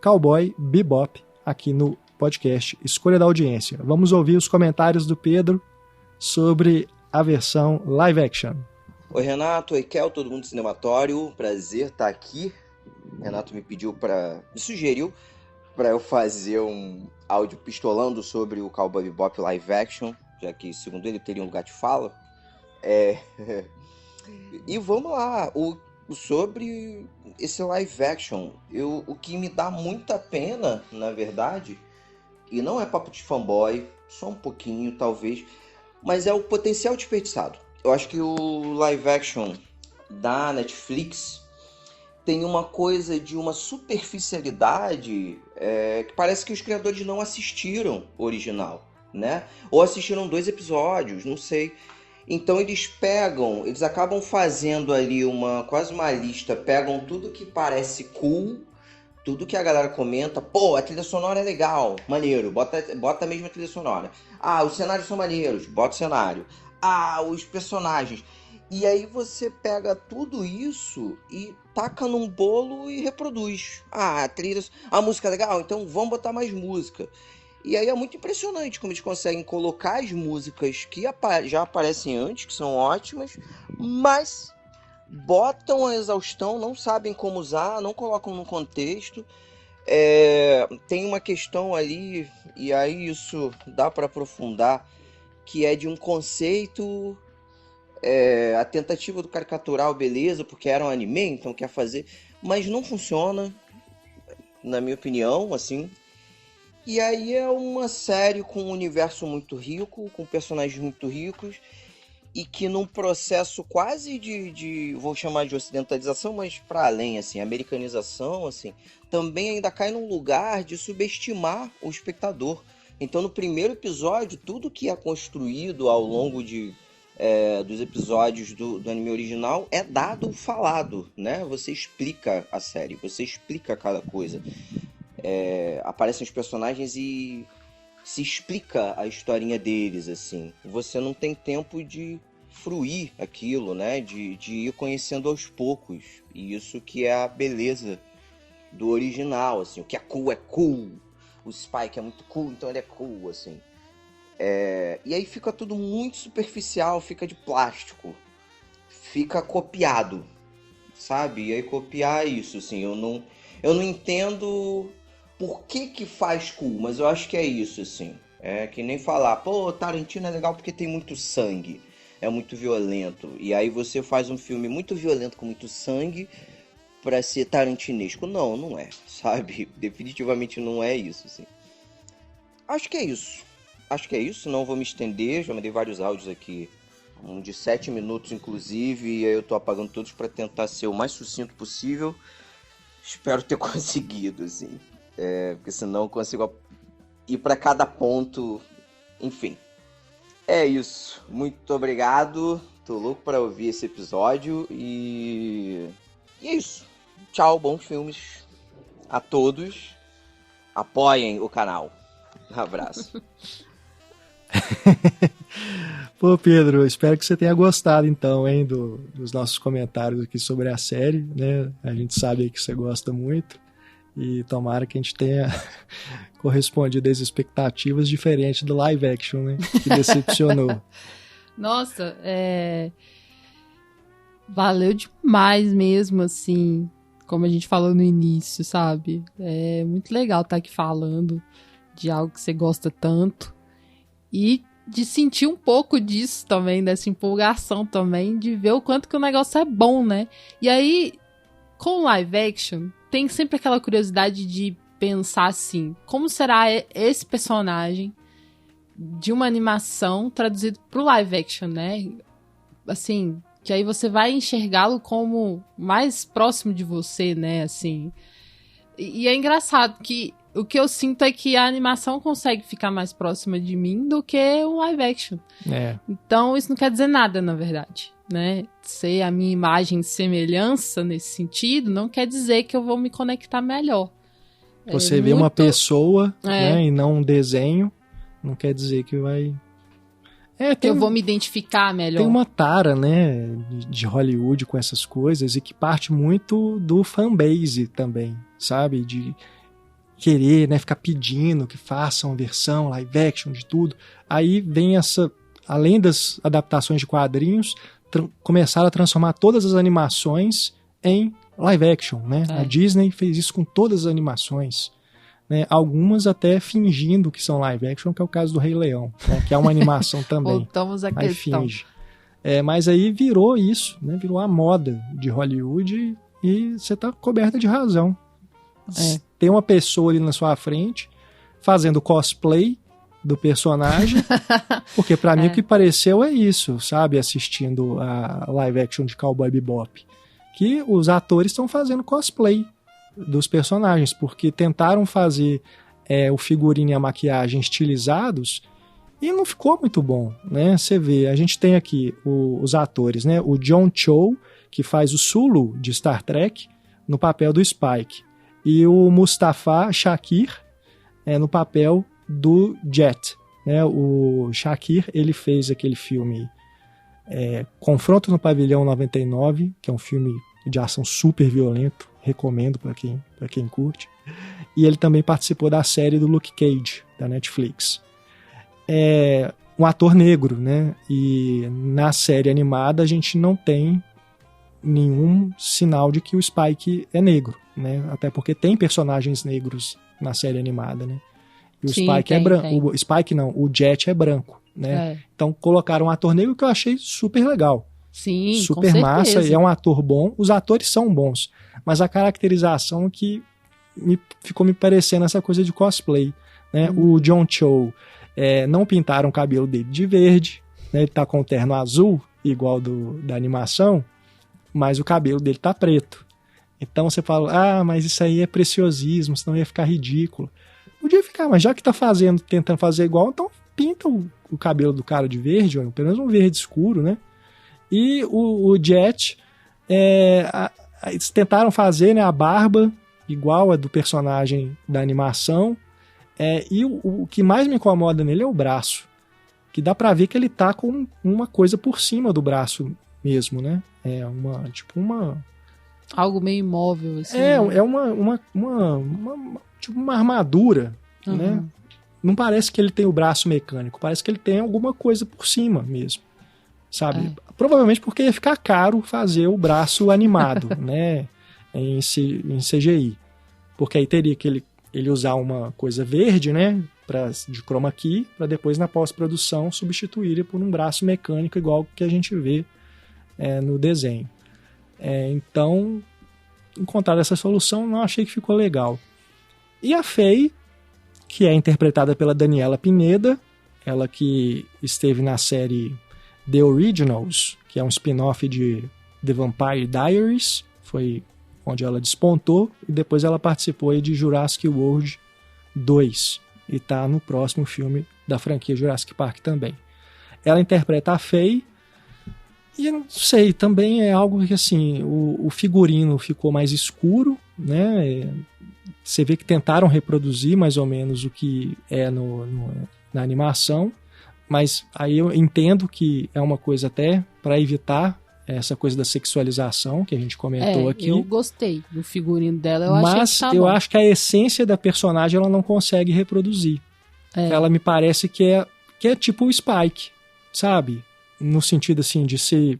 Cowboy Bebop aqui no podcast Escolha da Audiência. Vamos ouvir os comentários do Pedro sobre a versão live action. Oi, Renato, oi, Kel, todo mundo do Cinematório, prazer estar aqui. Renato me sugeriu para eu fazer um áudio pistolando sobre o Cowboy Bebop live action, já que, segundo ele, teria um lugar de fala. E vamos lá, sobre esse live action, o que me dá muita pena, na verdade, e não é papo de fanboy, só um pouquinho talvez, mas é o potencial desperdiçado. Eu acho que o live action da Netflix tem uma coisa de uma superficialidade que parece que os criadores não assistiram o original, né? Ou assistiram 2 episódios, não sei. Então eles acabam fazendo ali quase uma lista, pegam tudo que parece cool, tudo que a galera comenta, pô, a trilha sonora é legal, maneiro, bota a mesma trilha sonora. Ah, os cenários são maneiros, bota o cenário. Ah, os personagens. E aí você pega tudo isso e taca num bolo e reproduz. Ah, a música é legal, então vamos botar mais música. E aí é muito impressionante como eles conseguem colocar as músicas que já aparecem antes, que são ótimas, mas botam a exaustão, não sabem como usar, não colocam no contexto. Tem uma questão ali, e aí isso dá para aprofundar, que é de um conceito, a tentativa do caricatural, beleza, porque era um anime, então quer fazer, mas não funciona, na minha opinião, assim. E aí é uma série com um universo muito rico, com personagens muito ricos, e que num processo quase vou chamar de ocidentalização, mas para além, assim, americanização, assim, também ainda cai num lugar de subestimar o espectador. Então no primeiro episódio, tudo que é construído ao longo dos episódios do anime original é dado falado, né? Você explica a série, você explica cada coisa. Aparecem os personagens e se explica a historinha deles, assim. Você não tem tempo de fruir aquilo, né? De ir conhecendo aos poucos. E isso que é a beleza do original, assim. O que é cool. O Spike é muito cool, então ele é cool, assim. E aí fica tudo muito superficial, fica de plástico. Fica copiado, sabe? E aí copiar isso, assim. Eu não entendo... por que faz cool, mas eu acho que é isso, assim. É que nem falar, pô, Tarantino é legal porque tem muito sangue, é muito violento. E aí você faz um filme muito violento com muito sangue pra ser tarantinesco. Não, não é, sabe? Definitivamente não é isso, assim. Acho que é isso. Acho que é isso, não vou me estender, já mandei vários áudios aqui, um de 7 minutos inclusive, e aí eu tô apagando todos pra tentar ser o mais sucinto possível. Espero ter conseguido, assim. Porque senão eu consigo ir pra cada ponto. Enfim. É isso. Muito obrigado. Tô louco pra ouvir esse episódio. E é isso. Tchau, bons filmes a todos. Apoiem o canal. Um abraço. Pô, Pedro, espero que você tenha gostado, então, hein, dos nossos comentários aqui sobre a série, né? A gente sabe que você gosta muito e tomara que a gente tenha correspondido às expectativas diferentes do live action, né? Que decepcionou. Nossa, valeu demais mesmo, assim, como a gente falou no início, sabe? É muito legal estar aqui falando de algo que você gosta tanto e de sentir um pouco disso também, dessa empolgação também, de ver o quanto que o negócio é bom, né? E aí, com live action, tem sempre aquela curiosidade de pensar assim, como será esse personagem de uma animação traduzido pro live action, né? Assim, que aí você vai enxergá-lo como mais próximo de você, né? Assim, e é engraçado que o que eu sinto é que a animação consegue ficar mais próxima de mim do que o live action. Então, isso não quer dizer nada, na verdade, né? Ser a minha imagem e semelhança nesse sentido não quer dizer que eu vou me conectar melhor. Você vê uma pessoa, né, e não um desenho, não quer dizer que vai... eu vou me identificar melhor. Tem uma tara, né, de Hollywood com essas coisas e que parte muito do fanbase também, sabe? De querer, né, ficar pedindo que façam uma versão live action de tudo. Aí vem além das adaptações de quadrinhos, começaram a transformar todas as animações em live action, né? A Disney fez isso com todas as animações, né? Algumas até fingindo que são live action, que é o caso do Rei Leão, né? Que é uma animação também. Voltamos à questão. Finge. Mas aí virou isso, né? Virou a moda de Hollywood e você tá coberta de razão. Tem uma pessoa ali na sua frente fazendo cosplay do personagem, porque pra mim o que pareceu é isso, sabe? Assistindo a live action de Cowboy Bebop, que os atores estão fazendo cosplay dos personagens, porque tentaram fazer o figurino e a maquiagem estilizados e não ficou muito bom, né? Você vê, a gente tem aqui os atores, né? O John Cho, que faz o Sulu de Star Trek, no papel do Spike, e o Mustafa Shakir no papel do Jet, né? O Shakir, ele fez aquele filme Confronto no Pavilhão 99, que é um filme de ação super violento, recomendo para quem curte, e ele também participou da série do Luke Cage, da Netflix. Um ator negro, né? E na série animada a gente não tem nenhum sinal de que o Spike é negro, né? Até porque tem personagens negros na série animada, né? E o Spike é branco. O Spike não, o Jet é branco, né? Então colocaram um ator negro que eu achei super legal. Sim, super massa, e é um ator bom. Os atores são bons, mas a caracterização que ficou me parecendo essa coisa de cosplay, né? O John Cho, não pintaram o cabelo dele de verde, né? Ele tá com o terno azul, igual da animação, mas o cabelo dele tá preto. Então você fala, mas isso aí é preciosismo, senão ia ficar ridículo. Podia ficar, mas já que tá tentando fazer igual, então pinta o cabelo do cara de verde, ou pelo menos um verde escuro, né? E o Jet, eles tentaram fazer, né, a barba igual a do personagem da animação, e o que mais me incomoda nele é o braço, que dá pra ver que ele tá com uma coisa por cima do braço mesmo, né? Algo meio imóvel, assim. Tipo uma armadura, né? Não parece que ele tem o braço mecânico, parece que ele tem alguma coisa por cima mesmo, sabe? Provavelmente porque ia ficar caro fazer o braço animado, né? Em CGI. Porque aí teria que ele ele usar uma coisa verde, né, de chroma key, para depois na pós-produção substituir por um braço mecânico igual que a gente vê no desenho. Então, encontrar essa solução, não achei que ficou legal. E a Faye, que é interpretada pela Daniela Pineda, ela que esteve na série The Originals, que é um spin-off de The Vampire Diaries, foi onde ela despontou, e depois ela participou aí de Jurassic World 2, e está no próximo filme da franquia Jurassic Park também. Ela interpreta a Faye, e eu não sei, também é algo que assim, o figurino ficou mais escuro, né? Você vê que tentaram reproduzir mais ou menos o que é na animação, mas aí eu entendo que é uma coisa até para evitar essa coisa da sexualização que a gente comentou aqui. Eu gostei do figurino dela, eu achei que tá bom. Mas eu acho que a essência da personagem ela não consegue reproduzir. Ela me parece que é tipo o Spike, sabe? No sentido assim de ser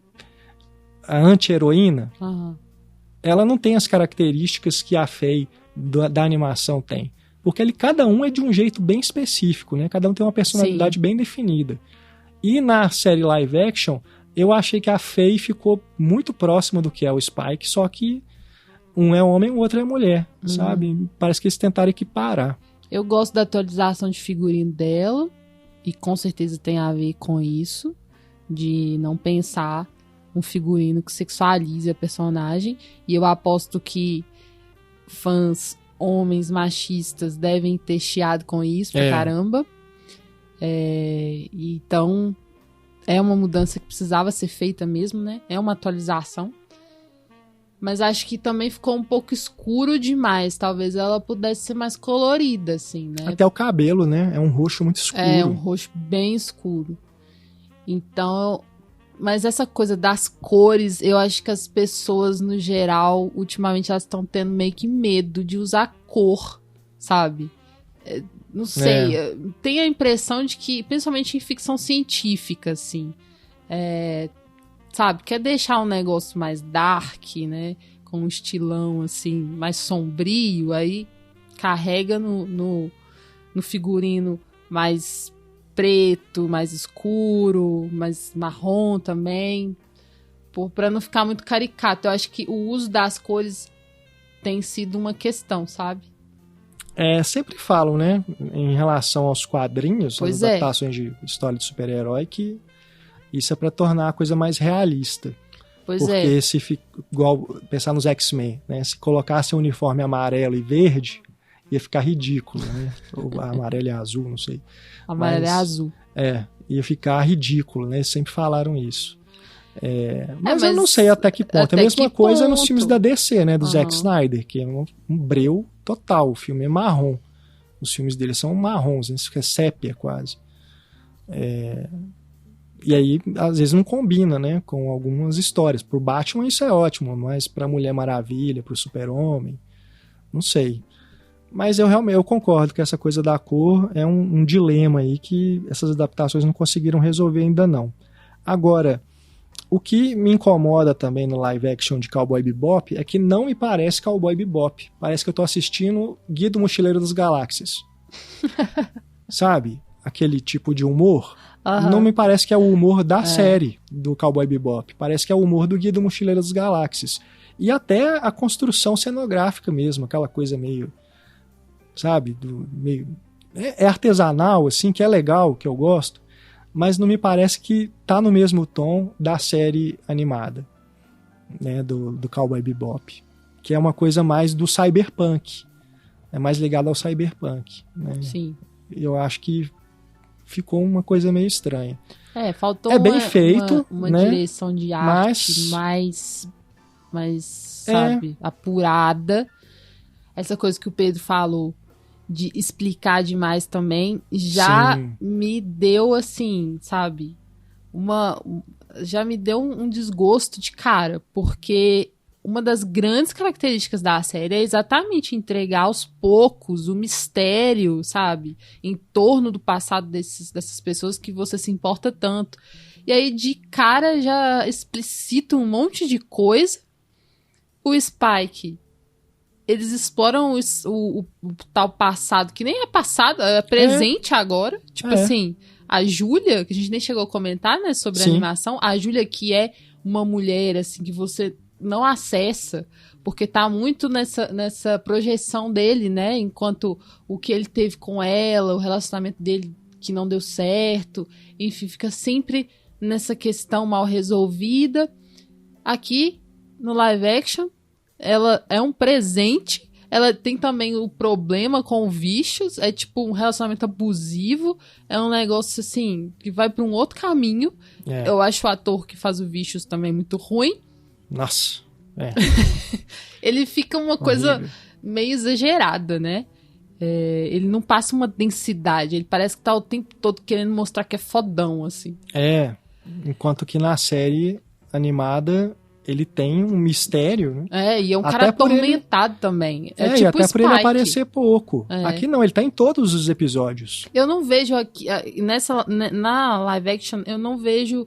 a anti-heroína. Uhum. Ela não tem as características que a Faye da animação tem. Porque cada um é de um jeito bem específico, né? Cada um tem uma personalidade bem definida. E na série live action, eu achei que a Faye ficou muito próxima do que é o Spike, só que um é homem e o outro é mulher, sabe? Parece que eles tentaram equiparar. Eu gosto da atualização de figurino dela, e com certeza tem a ver com isso, de não pensar um figurino que sexualize a personagem. E eu aposto que fãs homens machistas devem ter chiado com isso pra caramba. Então é uma mudança que precisava ser feita mesmo, né? É uma atualização. Mas acho que também ficou um pouco escuro demais. Talvez ela pudesse ser mais colorida, assim, né? Até o cabelo, né? É um roxo muito escuro. É, um roxo bem escuro. Então, mas essa coisa das cores, eu acho que as pessoas, no geral, ultimamente elas estão tendo meio que medo de usar cor, sabe? Não sei, tenho a impressão de que, principalmente em ficção científica, assim, sabe, quer deixar um negócio mais dark, né, com um estilão, assim, mais sombrio, aí carrega no figurino mais preto, mais escuro, mais marrom também, pra não ficar muito caricato. Eu acho que o uso das cores tem sido uma questão, sabe? Sempre falam, né, em relação aos quadrinhos, às adaptações de história de super-herói, que isso é pra tornar a coisa mais realista. Porque se igual pensar nos X-Men, né, se colocasse um uniforme amarelo e verde, ia ficar ridículo, né? Ou amarelo e azul, não sei. Amarelo e azul. Ia ficar ridículo, né? Sempre falaram isso. Mas eu não sei até que ponto. É a mesma coisa nos filmes da DC, né? Do Zack Snyder, que é um breu total. O filme é marrom. Os filmes dele são marrons, né? Isso fica sépia quase. E aí, às vezes, não combina, né? Com algumas histórias. Pro Batman isso é ótimo, mas pra Mulher Maravilha, pro Super-Homem, não sei. Mas eu concordo que essa coisa da cor é um dilema aí que essas adaptações não conseguiram resolver ainda não. Agora, o que me incomoda também no live action de Cowboy Bebop é que não me parece Cowboy Bebop. Parece que eu tô assistindo Guia do Mochileiro das Galáxias. Sabe? Aquele tipo de humor. Não me parece que é o humor da série do Cowboy Bebop. Parece que é o humor do Guia do Mochileiro das Galáxias. E até a construção cenográfica mesmo, aquela coisa meio... sabe, é artesanal, assim, que é legal, que eu gosto, mas não me parece que tá no mesmo tom da série animada, né, do Cowboy Bebop, que é uma coisa mais do cyberpunk, é mais ligado ao cyberpunk, né? Sim. Eu acho que ficou uma coisa meio estranha. Faltou bem feito, uma né? direção de arte mais sabe, apurada. Essa coisa que o Pedro falou de explicar demais também, já me deu assim, sabe, já me deu um desgosto de cara, porque uma das grandes características da série é exatamente entregar aos poucos o mistério, sabe, em torno do passado dessas pessoas que você se importa tanto. E aí, de cara, já explicita um monte de coisa. O Spike eles exploram o tal passado, que nem é passado, é presente agora. Tipo assim, a Júlia, que a gente nem chegou a comentar, né, sobre a animação, a Júlia que é uma mulher, assim, que você não acessa, porque tá muito nessa projeção dele, né, enquanto o que ele teve com ela, o relacionamento dele que não deu certo, enfim, fica sempre nessa questão mal resolvida. Aqui, no live action, ela é um presente, ela tem também o problema com bichos, é tipo um relacionamento abusivo, é um negócio assim, que vai pra um outro caminho. Eu acho o ator que faz o bichos também muito ruim. Nossa, Ele fica uma coisa meio exagerada, né? Ele não passa uma densidade, ele parece que tá o tempo todo querendo mostrar que é fodão, assim. Enquanto que na série animada ele tem um mistério, né? E é um cara atormentado também. Tipo e até Spike. por ele aparecer pouco. É. Aqui não, ele tá em todos os episódios. Eu não vejo aqui, na live action, eu não vejo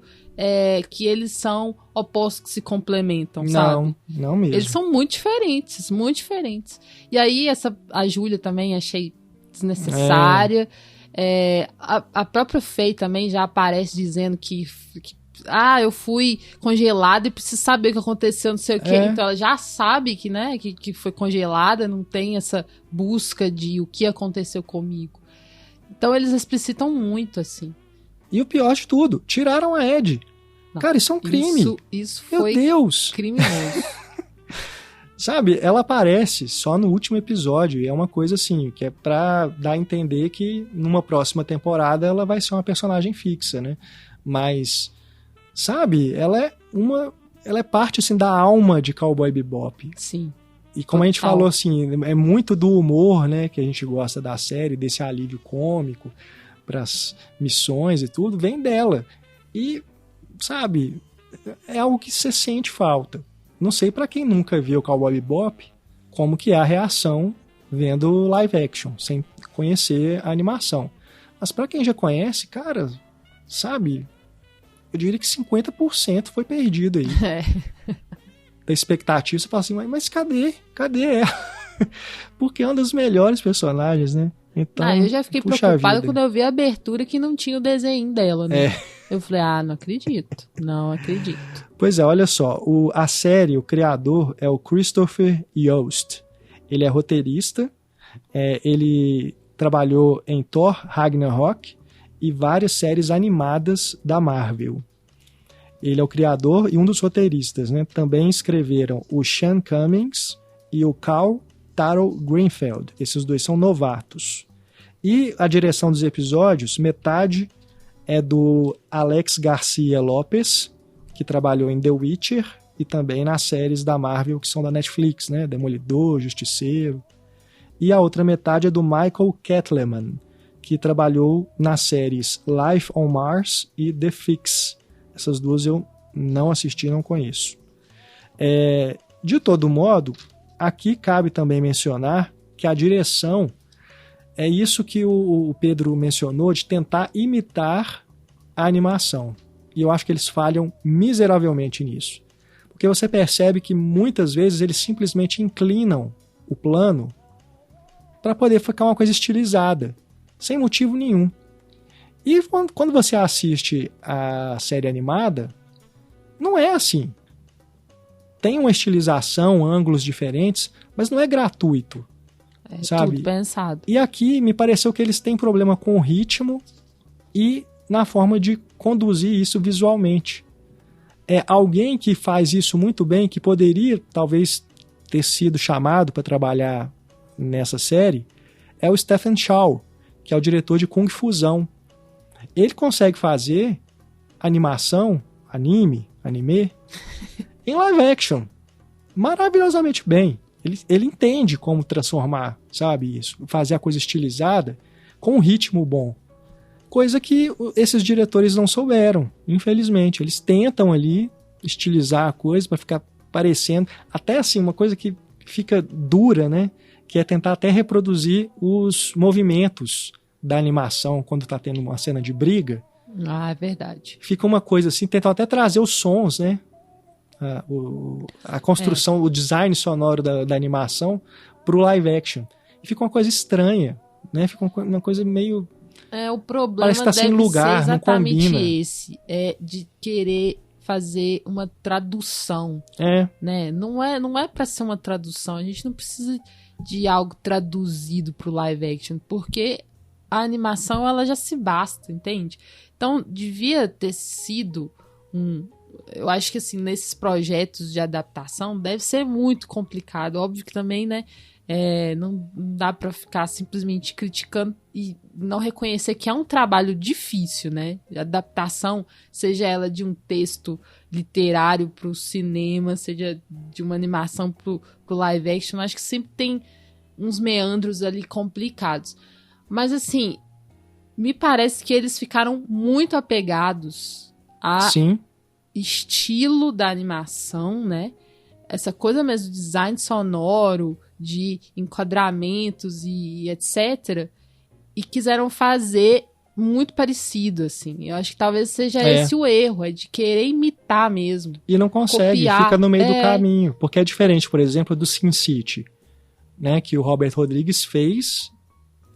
que eles são opostos que se complementam, sabe? Não mesmo. Eles são muito diferentes, muito diferentes. E aí, a Júlia também achei desnecessária. A própria Faye também já aparece dizendo que eu fui congelada e preciso saber o que aconteceu, não sei o quê. Então ela já sabe que, né, que foi congelada, não tem essa busca de o que aconteceu comigo. Então eles explicitam muito, assim. E o pior de tudo, tiraram a Ed. Cara, isso é um crime. Isso Meu foi Deus. criminoso. Sabe, ela aparece só no último episódio e é uma coisa assim, que é pra dar a entender que numa próxima temporada ela vai ser uma personagem fixa, né? Mas, sabe, ela é parte assim da alma de Cowboy Bebop. Sim. E como a gente falou assim, é muito do humor, né, que a gente gosta da série, desse alívio cômico pras missões e tudo, vem dela. E, sabe, é algo que você sente falta. Não sei pra quem nunca viu Cowboy Bebop, como que é a reação vendo live action, sem conhecer a animação. Mas pra quem já conhece, cara, sabe, eu diria que 50% foi perdido aí. Da expectativa, você fala assim, mas cadê? Cadê ela? Porque é um dos melhores personagens, né? Então, eu já fiquei preocupada quando eu vi a abertura que não tinha o desenho dela, né? Eu falei, não acredito. Não acredito. Pois é, olha só. A série, o criador é o Christopher Yost. Ele é roteirista. Ele trabalhou em Thor Ragnarok e várias séries animadas da Marvel. Ele é o criador e um dos roteiristas, né? Também escreveram o Sean Cummings e o Carl Taro Greenfeld. Esses dois são novatos. E a direção dos episódios, metade é do Alex Garcia Lopes, que trabalhou em The Witcher e também nas séries da Marvel que são da Netflix, né? Demolidor, Justiceiro. E a outra metade é do Michael Kettleman, que trabalhou nas séries Life on Mars e The Fix. Essas duas eu não assisti, não conheço. De todo modo, aqui cabe também mencionar que a direção é isso que o Pedro mencionou, de tentar imitar a animação. E eu acho que eles falham miseravelmente nisso. Porque você percebe que muitas vezes eles simplesmente inclinam o plano para poder ficar uma coisa estilizada, sem motivo nenhum. E quando você assiste a série animada, não é assim. Tem uma estilização, ângulos diferentes, mas não é gratuito. Sabe? Tudo pensado. E aqui me pareceu que eles têm problema com o ritmo e na forma de conduzir isso visualmente. Alguém que faz isso muito bem, que poderia talvez ter sido chamado para trabalhar nessa série, é o Stephen Chow, que é o diretor de Kung Fusão. Ele consegue fazer animação, anime, em live action maravilhosamente bem. Ele entende como transformar, sabe, isso, fazer a coisa estilizada com um ritmo bom. Coisa que esses diretores não souberam, infelizmente. Eles tentam ali estilizar a coisa para ficar parecendo, até assim, uma coisa que fica dura, né? Que é tentar até reproduzir os movimentos da animação quando tá tendo uma cena de briga. É verdade. Fica uma coisa assim, tentam até trazer os sons, né? a construção, o design sonoro da animação pro live action. E fica uma coisa estranha, né? Fica uma coisa meio... O problema parece que tá sem lugar, ser exatamente não combina. esse, de querer fazer uma tradução, né? Não é para ser uma tradução, a gente não precisa de algo traduzido pro live action, porque a animação ela já se basta, entende? Então, devia ter sido eu acho que assim, nesses projetos de adaptação deve ser muito complicado, óbvio que também, né? Não dá pra ficar simplesmente criticando e não reconhecer que é um trabalho difícil, né? A adaptação, seja ela de um texto literário pro cinema, seja de uma animação pro live action, acho que sempre tem uns meandros ali complicados. Mas assim, me parece que eles ficaram muito apegados a Sim. estilo da animação, né? Essa coisa mesmo, design sonoro, de enquadramentos e etc. E quiseram fazer muito parecido, assim. Eu acho que talvez seja esse o erro, de querer imitar mesmo. E não consegue, copiar. Fica no meio do caminho. Porque é diferente, por exemplo, do Sin City, né? Que o Robert Rodrigues fez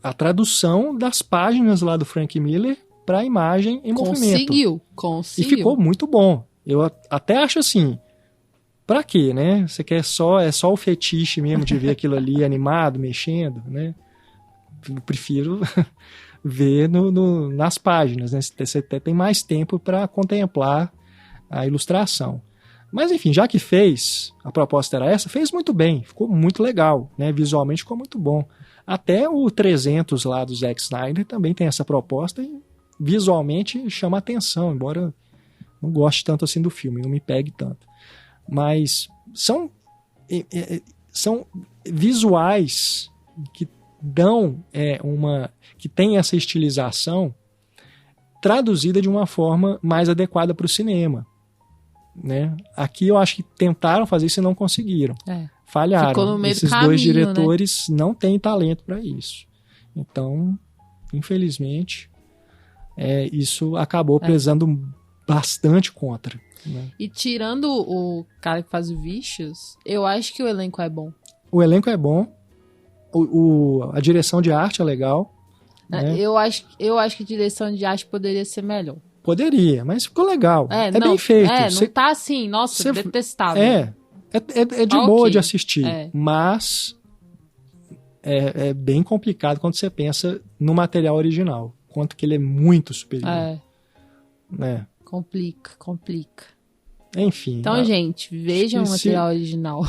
a tradução das páginas lá do Frank Miller para a imagem em movimento. Conseguiu. E ficou muito bom. Eu até acho assim, pra quê, né? Você quer é só o fetiche mesmo de ver aquilo ali animado, mexendo, né? Eu prefiro ver nas páginas, né? Você até tem mais tempo para contemplar a ilustração. Mas enfim, já que fez, a proposta era essa, fez muito bem, ficou muito legal, né? Visualmente ficou muito bom. Até o 300 lá do Zack Snyder também tem essa proposta e visualmente chama atenção, embora não goste tanto assim do filme, não me pegue tanto. Mas são visuais que dão que tem essa estilização traduzida de uma forma mais adequada para o cinema, né? Aqui eu acho que tentaram fazer isso e não conseguiram. Falharam. Ficou no meio Esses do caminho, dois diretores, né? Não têm talento para isso. Então, infelizmente, isso acabou pesando bastante contra. Né? E tirando o cara que faz o Vicious, eu acho que o elenco é bom. O elenco é bom, a direção de arte é legal. Né? Eu acho que a direção de arte poderia ser melhor. Poderia, mas ficou legal. Bem feito. Não tá assim, nossa, detestável. É de boa de assistir, mas é bem complicado quando você pensa no material original, quanto que ele é muito superior. Né? Complica. Enfim. Então, gente, vejam o material original.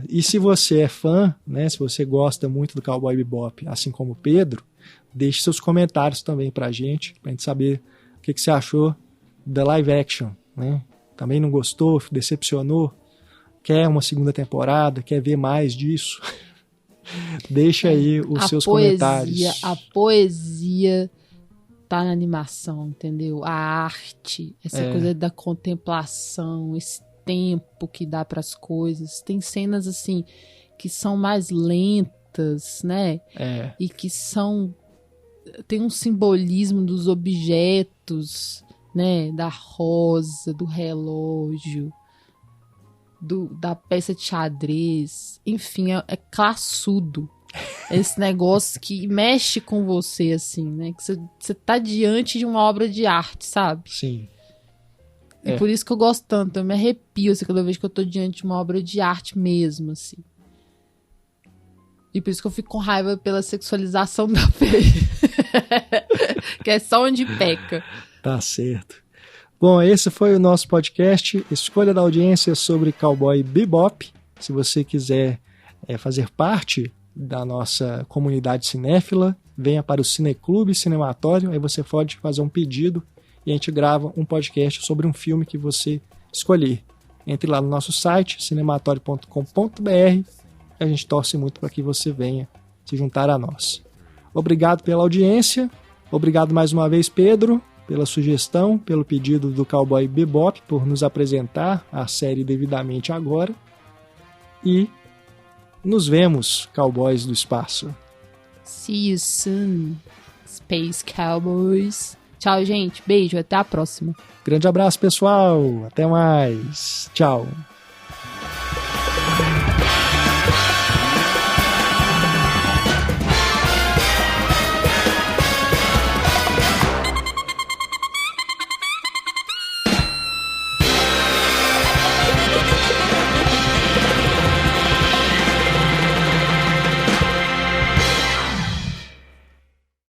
E se você é fã, né, se você gosta muito do Cowboy Bebop, assim como o Pedro, deixe seus comentários também pra gente saber o que você achou da live action, né? Também não gostou, decepcionou, quer uma segunda temporada, quer ver mais disso? Deixa aí os seus comentários. A poesia tá na animação, entendeu? A arte, essa coisa da contemplação, esse tempo que dá pras coisas. Tem cenas assim que são mais lentas, né? E que tem um simbolismo dos objetos, né? Da rosa, do relógio, da peça de xadrez. Enfim, é classudo. Esse negócio que mexe com você, assim, né? Que você tá diante de uma obra de arte, sabe? Sim. E por isso que eu gosto tanto. Eu me arrepio, assim, cada vez que eu tô diante de uma obra de arte mesmo, assim. E por isso que eu fico com raiva pela sexualização da Fei. Que é só onde peca. Tá certo. Bom, esse foi o nosso podcast Escolha da Audiência sobre Cowboy Bebop. Se você quiser fazer parte da nossa comunidade cinéfila, venha para o Cineclube Cinematório, aí você pode fazer um pedido e a gente grava um podcast sobre um filme que você escolher. Entre lá no nosso site, cinematório.com.br, a gente torce muito para que você venha se juntar a nós. Obrigado pela audiência, obrigado mais uma vez, Pedro, pela sugestão, pelo pedido do Cowboy Bebop, por nos apresentar a série devidamente agora. E nos vemos, Cowboys do Espaço. See you soon, Space Cowboys. Tchau, gente. Beijo. Até a próxima. Grande abraço, pessoal. Até mais. Tchau.